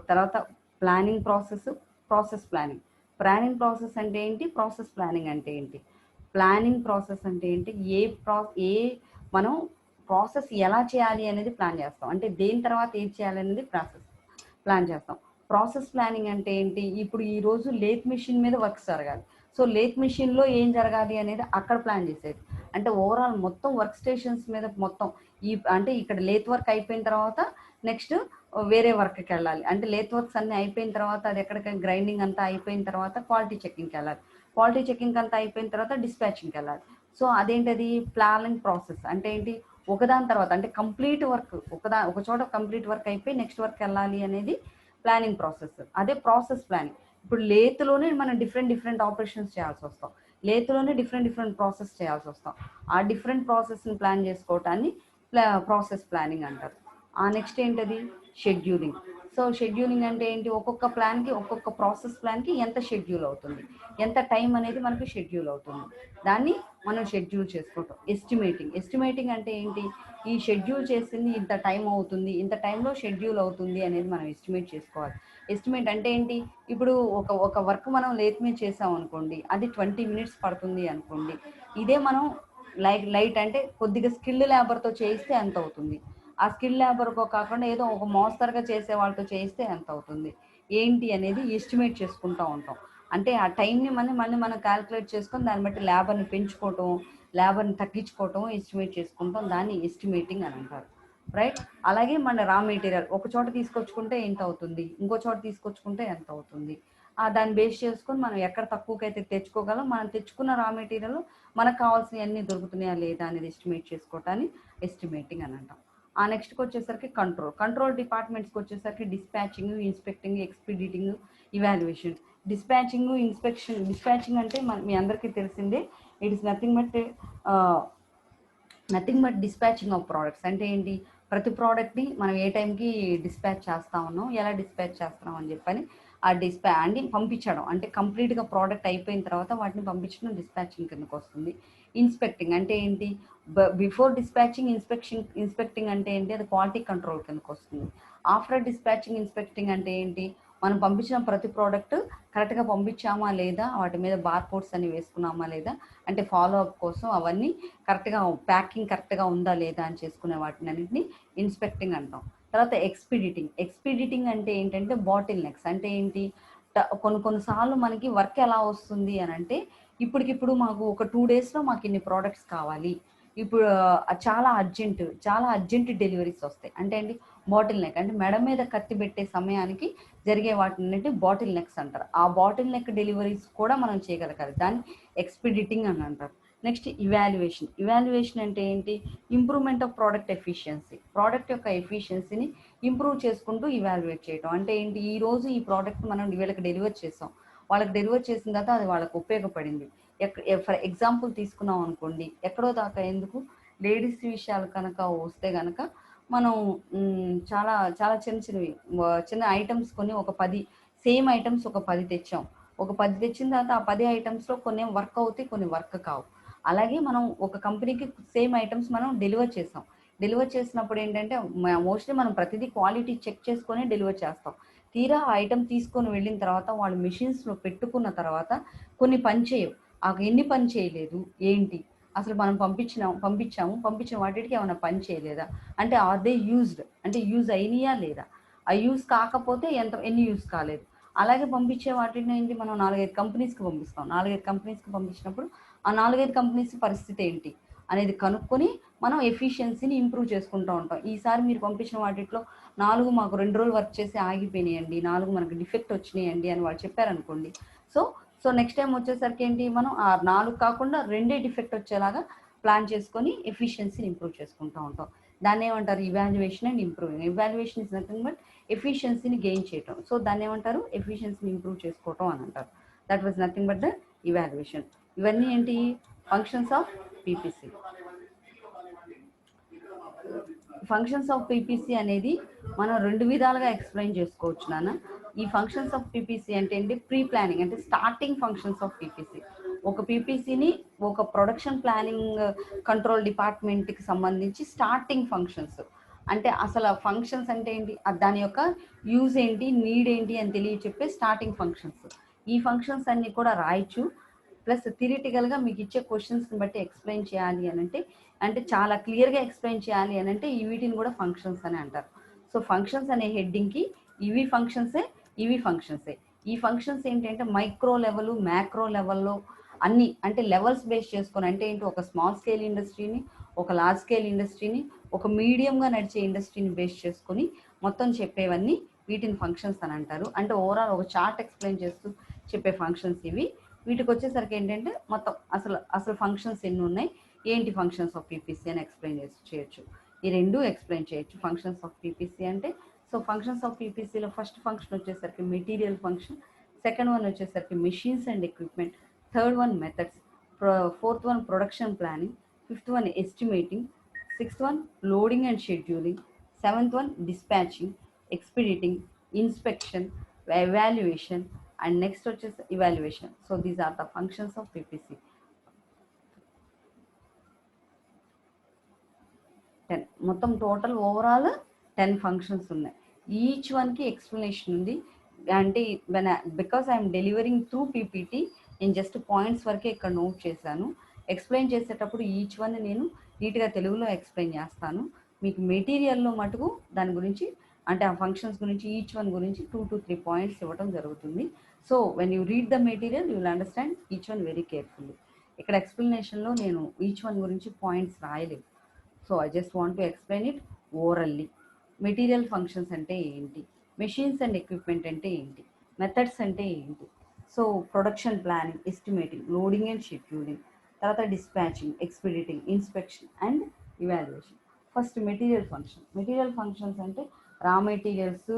తర్వాత ప్రాసెస్ ప్రాసెస్ అంటే ఏంటి, ప్రాసెస్ ప్లానింగ్ అంటే ఏంటి. ప్లానింగ్ ప్రాసెస్ అంటే ఏంటి, మనం ప్రాసెస్ ఎలా చేయాలి అనేది ప్లాన్ చేస్తాం. అంటే దేని తర్వాత ఏం చేయాలి అనేది ప్లాన్ చేస్తాం. ప్రాసెస్ ప్లానింగ్ అంటే ఏంటి, ఇప్పుడు ఈరోజు లేత్ మిషన్ మీద వర్క్స్ జరగాలి, సో లేత్ మిషన్లో ఏం జరగాలి అనేది అక్కడ ప్లాన్ చేసేది. అంటే ఓవరాల్ మొత్తం వర్క్ స్టేషన్స్ మీద మొత్తం అంటే ఇక్కడ లేత్ వర్క్ అయిపోయిన తర్వాత నెక్స్ట్ వేరే వర్క్కి వెళ్ళాలి. అంటే లేత్ వర్క్స్ అన్నీ అయిపోయిన తర్వాత అది ఎక్కడికైనా గ్రైండింగ్ అంతా అయిపోయిన తర్వాత క్వాలిటీ చెకింగ్కి వెళ్ళాలి, క్వాలిటీ చెకింగ్ అంతా అయిపోయిన తర్వాత డిస్పాచింగ్కి వెళ్ళాలి, సో అదేంటది ప్లానింగ్ ప్రాసెస్ అంటే ఏంటి, ఒకదాని తర్వాత అంటే కంప్లీట్ వర్క్ ఒక చోట కంప్లీట్ వర్క్ అయిపోయి నెక్స్ట్ వర్క్ వెళ్ళాలి అనేది ప్లానింగ్ ప్రాసెస్. అదే ప్రాసెస్ ప్లానింగ్. ఇప్పుడు లేత్లోనే మనం డిఫరెంట్ ఆపరేషన్స్ చేయాల్సి వస్తాం, లేత్లోనే డిఫరెంట్ ప్రాసెస్ చేయాల్సి వస్తాం. ఆ డిఫరెంట్ ప్రాసెస్ని ప్లాన్ చేసుకోవటాన్ని ప్రాసెస్ ప్లానింగ్ అంటారు. ఆ నెక్స్ట్ ఏంటది షెడ్యూలింగ్. సో షెడ్యూలింగ్ అంటే ఏంటి, ఒక్కొక్క ప్లాన్కి ఒక్కొక్క ప్రాసెస్ ప్లాన్కి ఎంత షెడ్యూల్ అవుతుంది, ఎంత టైం అనేది మనకు షెడ్యూల్ అవుతుంది, దాన్ని మనం షెడ్యూల్ చేసుకోవటం. ఎస్టిమేటింగ్ అంటే ఏంటి, ఈ షెడ్యూల్ చేసింది ఇంత టైం అవుతుంది, ఇంత టైంలో షెడ్యూల్ అవుతుంది అనేది మనం ఎస్టిమేట్ చేసుకోవాలి. ఎస్టిమేట్ అంటే ఏంటి, ఇప్పుడు ఒక వర్క్ మనం లేట్ మీద చేసాం అనుకోండి, అది 20 minutes పడుతుంది అనుకోండి. ఇదే మనం లైట్ అంటే కొద్దిగా స్కిల్ లేబర్తో చేయిస్తే ఎంత అవుతుంది, ఆ స్కిల్ లేబర్కో కాకుండా ఏదో ఒక మోస్తరుగా చేసే వాళ్ళతో చేయిస్తే ఎంత అవుతుంది ఏంటి అనేది ఎస్టిమేట్ చేసుకుంటూ ఉంటాం. అంటే ఆ టైంని మళ్ళీ మనం క్యాల్కులేట్ చేసుకొని దాన్ని బట్టి లేబర్ని పెంచుకోవటం, లేబర్ని తగ్గించుకోవటం ఎస్టిమేట్ చేసుకుంటాం. దాన్ని ఎస్టిమేటింగ్ అని అంటారు, రైట్. అలాగే మన రా మెటీరియల్ ఒక చోట తీసుకొచ్చుకుంటే ఎంత అవుతుంది, ఇంకో చోట తీసుకొచ్చుకుంటే ఎంత అవుతుంది, దాన్ని బేస్ చేసుకొని మనం ఎక్కడ తక్కువకైతే తెచ్చుకోగలం, మనం తెచ్చుకున్న రా మెటీరియల్ మనకు కావాల్సినవన్నీ దొరుకుతున్నాయా లేదా అనేది ఎస్టిమేట్ చేసుకోవటాన్ని ఎస్టిమేటింగ్ అని అంటాం. ఆ నెక్స్ట్కి వచ్చేసరికి కంట్రోల్ డిపార్ట్మెంట్స్కి వచ్చేసరికి డిస్పాచింగ్, ఇన్స్పెక్టింగ్, ఎక్స్పీడిటింగ్, ఇవాల్యుయేషన్. డిస్పాచింగ్ అంటే మీ అందరికీ తెలిసిందే. It is nothing but dispatching of products. అంటే ఏంటి, ప్రతి ప్రోడక్ట్ని మనం ఏ టైంకి డిస్పాచ్ చేస్తా ఉన్నాం, ఎలా డిస్పాచ్ చేస్తున్నాం అని చెప్పని అంటే పంపించడం, అంటే కంప్లీట్గా ప్రోడక్ట్ అయిపోయిన తర్వాత వాటిని పంపించడం డిస్పాచింగ్ కిందకు వస్తుంది. ఇన్స్పెక్టింగ్ అంటే ఏంటి, బిఫోర్ డిస్పాచింగ్ ఇన్స్పెక్టింగ్ అంటే ఏంటి, అది క్వాలిటీ కంట్రోల్ కిందకు వస్తుంది. ఆఫ్టర్ డిస్పాచింగ్ ఇన్స్పెక్టింగ్ అంటే ఏంటి, మనం పంపించిన ప్రతి ప్రోడక్ట్ కరెక్ట్గా పంపించామా లేదా, వాటి మీద బార్ కోడ్స్ అని వేసుకున్నామా లేదా, అంటే ఫాలో అప్ కోసం అవన్నీ కరెక్ట్గా ప్యాకింగ్ కరెక్ట్గా ఉందా లేదా అని చేసుకునే వాటిని అన్నింటినీ ఇన్స్పెక్టింగ్ అంటాం. తర్వాత ఎక్స్పీడిటింగ్ అంటే ఏంటంటే బాటిల్ నెక్స్. అంటే ఏంటి, కొన్నిసార్లు మనకి వర్క్ ఎలా వస్తుంది అని అంటే, ఇప్పటికిప్పుడు మాకు ఒక 2 daysలో మాకు ఇన్ని ప్రోడక్ట్స్ కావాలి, ఇప్పుడు చాలా అర్జెంట్ డెలివరీస్ వస్తాయి. అంటే ఏంటి బాటిల్ నెక్, అంటే మెడ మీద కత్తి పెట్టే సమయానికి జరిగే వాటిని బాటిల్ నెక్స్ అంటారు. ఆ బాటిల్ నెక్ డెలివరీస్ కూడా మనం చేయగలగాలి, దాన్ని ఎక్స్పీడిటింగ్ అని అంటారు. నెక్స్ట్ ఇవాల్యుయేషన్ అంటే ఏంటి, improvement of product efficiency. Product యొక్క ఎఫిషియన్సీని ఇంప్రూవ్ చేసుకుంటూ ఇవాల్యుయేట్ చేయడం. అంటే ఏంటి, ఈ రోజు ఈ ప్రోడక్ట్ మనం వీళ్ళకి డెలివర్ చేసాం, వాళ్ళకి డెలివర్ చేసిన తర్వాత అది వాళ్ళకి ఉపయోగపడింది. ఫర్ ఎగ్జాంపుల్ తీసుకున్నాం అనుకోండి, ఎక్కడో దాకా ఎందుకు లేడీస్ విషయాలు కనుక వస్తే కనుక మనం చాలా చాలా చిన్న ఐటమ్స్ కొని ఒక 10 సేమ్ ఐటమ్స్ ఒక 10 తెచ్చాం. ఒక 10 తెచ్చిన తర్వాత ఆ 10 ఐటమ్స్లో కొన్ని వర్క్ అవుతాయి, కొన్ని వర్క్ కావు. అలాగే మనం ఒక కంపెనీకి సేమ్ ఐటమ్స్ మనం డెలివర్ చేసాం. డెలివర్ చేసినప్పుడు ఏంటంటే మోస్ట్లీ మనం ప్రతిదీ క్వాలిటీ చెక్ చేసుకొని డెలివర్ చేస్తాం. తీరా ఆ ఐటమ్ తీసుకొని వెళ్ళిన తర్వాత వాళ్ళు మిషన్స్లో పెట్టుకున్న తర్వాత కొన్ని పని చేయవు. ఎన్ని పని చేయలేదు ఏంటి, అసలు మనం పంపించిన వాటికి ఏమైనా పని చేయలేదా, అంటే ఆర్ దే యూజ్డ్, అంటే యూజ్ అయినాయా లేదా, ఆ యూజ్ కాకపోతే ఎన్ని యూజ్ కాలేదు. అలాగే పంపించే వాటిని ఏంటి, మనం 4-5 కంపెనీస్కి పంపిస్తాం. 4-5 కంపెనీస్కి పంపించినప్పుడు ఆ 4-5 కంపెనీస్ పరిస్థితి ఏంటి అనేది కనుక్కొని మనం ఎఫిషియన్సీని ఇంప్రూవ్ చేసుకుంటూ ఉంటాం. ఈసారి మీరు పంపించిన వాటిలో 4 మాకు 2 రోజులు వర్క్ చేసి ఆగిపోయినాయండి, 4 మనకు డిఫెక్ట్ వచ్చినాయండి అని వాళ్ళు చెప్పారనుకోండి. సో నెక్స్ట్ టైం వచ్చేసరికి ఏంటి, మనం ఆ 4 కాకుండా 2 డిఫెక్ట్ వచ్చేలాగా ప్లాన్ చేసుకొని ఎఫిషియన్సీని ఇంప్రూవ్ చేసుకుంటూ ఉంటాం. దాన్ని ఏమంటారు, evaluation and improving. Evaluation is nothing but ఎఫిషియన్సీని గెయిన్ చేయటం. సో దాన్ని ఏమంటారు, ఎఫిషియన్సీని ఇంప్రూవ్ చేసుకోవటం అని అంటారు. That was nothing but the evaluation. ఇవన్నీ ఏంటి, functions of PPC. Functions of PPC అనేది మనం 2 విధాలుగా ఎక్స్ప్లెయిన్ చేసుకోవచ్చు నాన్న. ఈ ఫంక్షన్స్ ఆఫ్ పీపీసీ అంటే ఏంటి, ప్రీ ప్లానింగ్ అంటే స్టార్టింగ్ ఫంక్షన్స్ ఆఫ్ పీపీసీ. ఒక పీపీసీని ఒక ప్రొడక్షన్ ప్లానింగ్ కంట్రోల్ డిపార్ట్మెంట్కి సంబంధించి స్టార్టింగ్ ఫంక్షన్స్ అంటే, అసలు ఫంక్షన్స్ అంటే ఏంటి, దాని యొక్క యూజ్ ఏంటి, నీడ్ ఏంటి అని తెలియచెప్పే స్టార్టింగ్ ఫంక్షన్స్. ఈ ఫంక్షన్స్ అన్నీ కూడా రాయొచ్చు. ప్లస్ థియరిటికల్గా మీకు ఇచ్చే క్వశ్చన్స్ని బట్టి ఎక్స్ప్లెయిన్ చేయాలి అని అంటే చాలా క్లియర్గా ఎక్స్ప్లెయిన్ చేయాలి అని అంటే వీటిని కూడా ఫంక్షన్స్ అని అంటారు. సో ఫంక్షన్స్ అనే హెడ్డింగ్కి ఇవి ఫంక్షన్సే. ఈ ఫంక్షన్స్ ఏంటంటే మైక్రో లెవెల్, మ్యాక్రో లెవెల్లో అన్ని అంటే లెవెల్స్ బేస్ చేసుకొని, అంటే ఏంటి, ఒక స్మాల్ స్కేల్ ఇండస్ట్రీని, ఒక లార్జ్ స్కేల్ ఇండస్ట్రీని, ఒక మీడియంగా నడిచే ఇండస్ట్రీని బేస్ చేసుకొని మొత్తం చెప్పేవన్నీ వీటిని ఫంక్షన్స్ అని అంటారు. అంటే ఓవరాల్ ఒక చార్ట్ ఎక్స్ప్లెయిన్ చేస్తూ చెప్పే ఫంక్షన్స్ ఇవి. వీటికి వచ్చేసరికి ఏంటంటే మొత్తం అసలు ఫంక్షన్స్ ఎన్ని ఉన్నాయి, ఏంటి ఫంక్షన్స్ ఆఫ్ పీపీసీ అని ఎక్స్ప్లెయిన్ చేయొచ్చు. ఈ రెండు ఎక్స్ప్లెయిన్ చేయొచ్చు ఫంక్షన్స్ ఆఫ్ పీపీసీ అంటే. సో ఫంక్షన్స్ ఆఫ్ పీపీసీలో ఫస్ట్ ఫంక్షన్ వచ్చేసరికి మెటీరియల్ ఫంక్షన్, సెకండ్ వన్ వచ్చేసరికి machines and equipment, third one methods, fourth one production planning, fifth one estimating, sixth one loading and scheduling, seventh one dispatching, expediting, inspection, evaluation and next వచ్చేసి evaluation. So these are the functions of PPC. 10 మొత్తం total overall 10 functions ఉన్నాయి. Each వన్కి explanation ఉంది. అంటే because I'm delivering through PPT, నేను just points వరకే ఇక్కడ note చేశాను. ఎక్స్ప్లెయిన్ చేసేటప్పుడు ఈచ్ వన్ నేను నీట్గా తెలుగులో ఎక్స్ప్లెయిన్ చేస్తాను. మీకు మెటీరియల్లో మటుకు దాని గురించి అంటే ఆ ఫంక్షన్స్ గురించి ఈచ్ వన్ గురించి 2 to 3 పాయింట్స్ ఇవ్వడం జరుగుతుంది. So when you read the material you will understand each one very carefully. ఇక్కడ ఎక్స్ప్లెనేషన్లో నేను ఈచ్ వన్ గురించి పాయింట్స్ రాయలేదు. So I just want to explain it orally. Material functions అంటే ఏంటి, మెషిన్స్ అండ్ ఎక్విప్మెంట్ అంటే ఏంటి, మెథడ్స్ అంటే ఏంటి, so production planning, estimating, loading and scheduling, తర్వాత dispatching, expediting, inspection and evaluation. First material function. Material functions అంటే raw materials,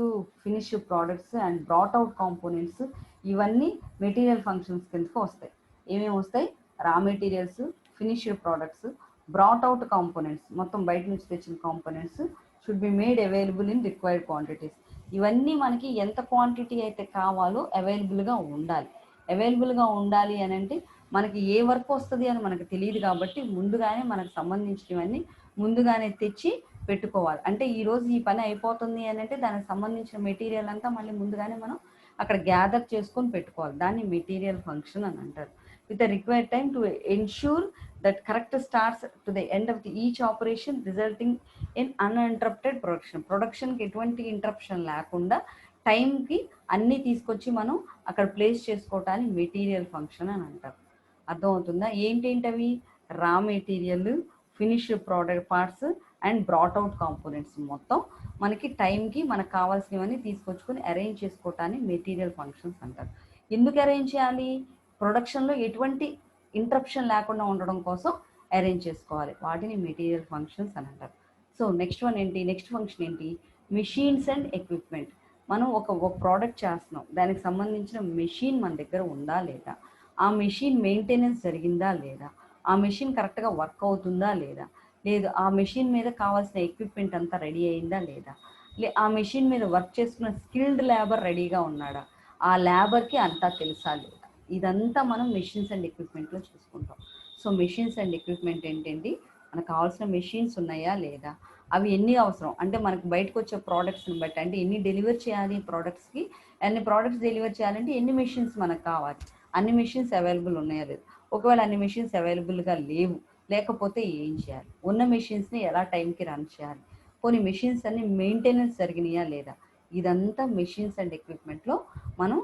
finished products and brought out components, ఇవన్నీ material functions కిందకు వస్తాయి. ఏమేమి వస్తాయి, raw materials, finished products, brought out components, మొత్తం బయట నుంచి తెచ్చిన components should be made available in required quantities. ఇవన్నీ మనకి ఎంత క్వాంటిటీ అయితే కావాలో అవైలబుల్గా ఉండాలి. అవైలబుల్గా ఉండాలి అని అంటే మనకి ఏ వర్క్ వస్తుంది అని మనకు తెలియదు కాబట్టి ముందుగానే మనకు సంబంధించినవన్నీ ముందుగానే తెచ్చి పెట్టుకోవాలి. అంటే ఈరోజు ఈ పని అయిపోతుంది అని అంటే దానికి సంబంధించిన మెటీరియల్ అంతా మళ్ళీ ముందుగానే మనం అక్కడ గ్యాదర్ చేసుకొని పెట్టుకోవాలి. దాన్ని మెటీరియల్ ఫంక్షన్ అని అంటారు. with the required time to ensure that correct starts to the end of the each operation resulting in uninterrupted production. ప్రొడక్షన్కి ఎటువంటి ఇంటరప్షన్ లేకుండా టైంకి అన్నీ తీసుకొచ్చి మనం అక్కడ ప్లేస్ చేసుకోవటాన్ని మెటీరియల్ ఫంక్షన్ అని అంటారు. అర్థమవుతుందా? ఏంటేంటవి, raw material, finished product parts and brought out components, మొత్తం మనకి టైంకి మనకు కావాల్సినవన్నీ తీసుకొచ్చుకొని అరేంజ్ చేసుకోవటాన్ని మెటీరియల్ ఫంక్షన్స్ అంటారు. ఎందుకు అరేంజ్ చేయాలి, ప్రొడక్షన్లో ఎటువంటి ఇంటరప్షన్ లేకుండా ఉండడం కోసం అరేంజ్ చేసుకోవాలి. వాటిని మెటీరియల్ ఫంక్షన్స్ అని అంటారు. సో నెక్స్ట్ వన్ ఏంటి, నెక్స్ట్ ఫంక్షన్ ఏంటి, మెషిన్స్ అండ్ ఎక్విప్మెంట్. మనం ఒక ప్రోడక్ట్ చేస్తున్నాం, దానికి సంబంధించిన మెషిన్ మన దగ్గర ఉందా లేదా, ఆ మెషిన్ మెయింటెనెన్స్ జరిగిందా లేదా, ఆ మెషిన్ కరెక్ట్గా వర్క్ అవుతుందా లేదా, లేదు ఆ మెషిన్ మీద కావాల్సిన ఎక్విప్మెంట్ అంతా రెడీ అయిందా లేదా, ఆ మెషిన్ మీద వర్క్ చేసుకున్న స్కిల్డ్ లేబర్ రెడీగా ఉన్నాడా, ఆ లేబర్కి అంతా తెలుసా లేదా, ఇదంతా మనం మెషిన్స్ అండ్ ఎక్విప్మెంట్లో చూసుకుంటాం. సో మెషిన్స్ అండ్ ఎక్విప్మెంట్ ఏంటండి, మనకు కావాల్సిన మెషిన్స్ ఉన్నాయా లేదా, అవి ఎన్ని అవసరం అంటే మనకు బయటకు వచ్చే ప్రోడక్ట్స్ని బట్టి, అంటే ఎన్ని డెలివర్ చేయాలి ప్రోడక్ట్స్కి, అన్ని ప్రోడక్ట్స్ డెలివర్ చేయాలంటే ఎన్ని మెషిన్స్ మనకు కావాలి, అన్ని మెషిన్స్ అవైలబుల్ ఉన్నాయా లేదు, ఒకవేళ అన్ని మెషిన్స్ అవైలబుల్గా లేకపోతే ఏం చేయాలి, ఉన్న మెషిన్స్ని ఎలా టైంకి రన్ చేయాలి, కొన్ని మెషిన్స్ అన్ని మెయింటెనెన్స్ జరిగినాయా లేదా, ఇదంతా మెషిన్స్ అండ్ ఎక్విప్మెంట్లో మనం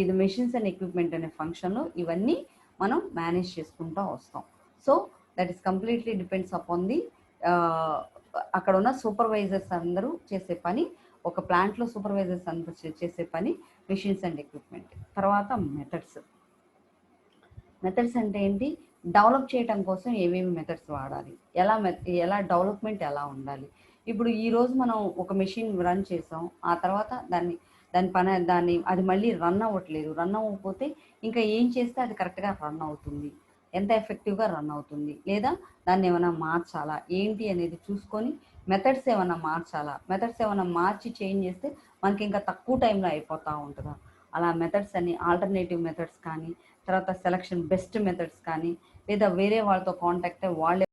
ఇది మెషిన్స్ అండ్ ఎక్విప్మెంట్ అనే ఫంక్షన్లో ఇవన్నీ మనం మేనేజ్ చేసుకుంటూ వస్తాం. So that is completely depends upon the అక్కడ ఉన్న సూపర్వైజర్స్ అందరూ చేసే పని, ఒక ప్లాంట్లో సూపర్వైజర్స్ అందరూ చేసే పని మెషిన్స్ అండ్ ఎక్విప్మెంట్. తర్వాత మెథడ్స్. మెథడ్స్ అంటే ఏంటి, డెవలప్ చేయడం కోసం ఏమేమి మెథడ్స్ వాడాలి, ఎలా డెవలప్మెంట్ ఎలా ఉండాలి. ఇప్పుడు ఈరోజు మనం ఒక మెషిన్ రన్ చేసాం, ఆ తర్వాత అది మళ్ళీ రన్ అవ్వట్లేదు, రన్ అవ్వకపోతే ఇంకా ఏం చేస్తే అది కరెక్ట్గా రన్ అవుతుంది, ఎంత ఎఫెక్టివ్గా రన్ అవుతుంది, లేదా దాన్ని ఏమైనా మార్చాలా ఏంటి అనేది చూసుకొని మెథడ్స్ ఏమైనా మార్చాలా, మెథడ్స్ ఏమైనా మార్చి చేంజ్ చేస్తే మనకి ఇంకా తక్కువ టైంలో అయిపోతూ ఉంటుందా, అలా మెథడ్స్ అని ఆల్టర్నేటివ్ మెథడ్స్ కానీ, తర్వాత సెలక్షన్ బెస్ట్ మెథడ్స్ కానీ, లేదా వేరే వాళ్ళతో కాంటాక్ట్ వాళ్ళే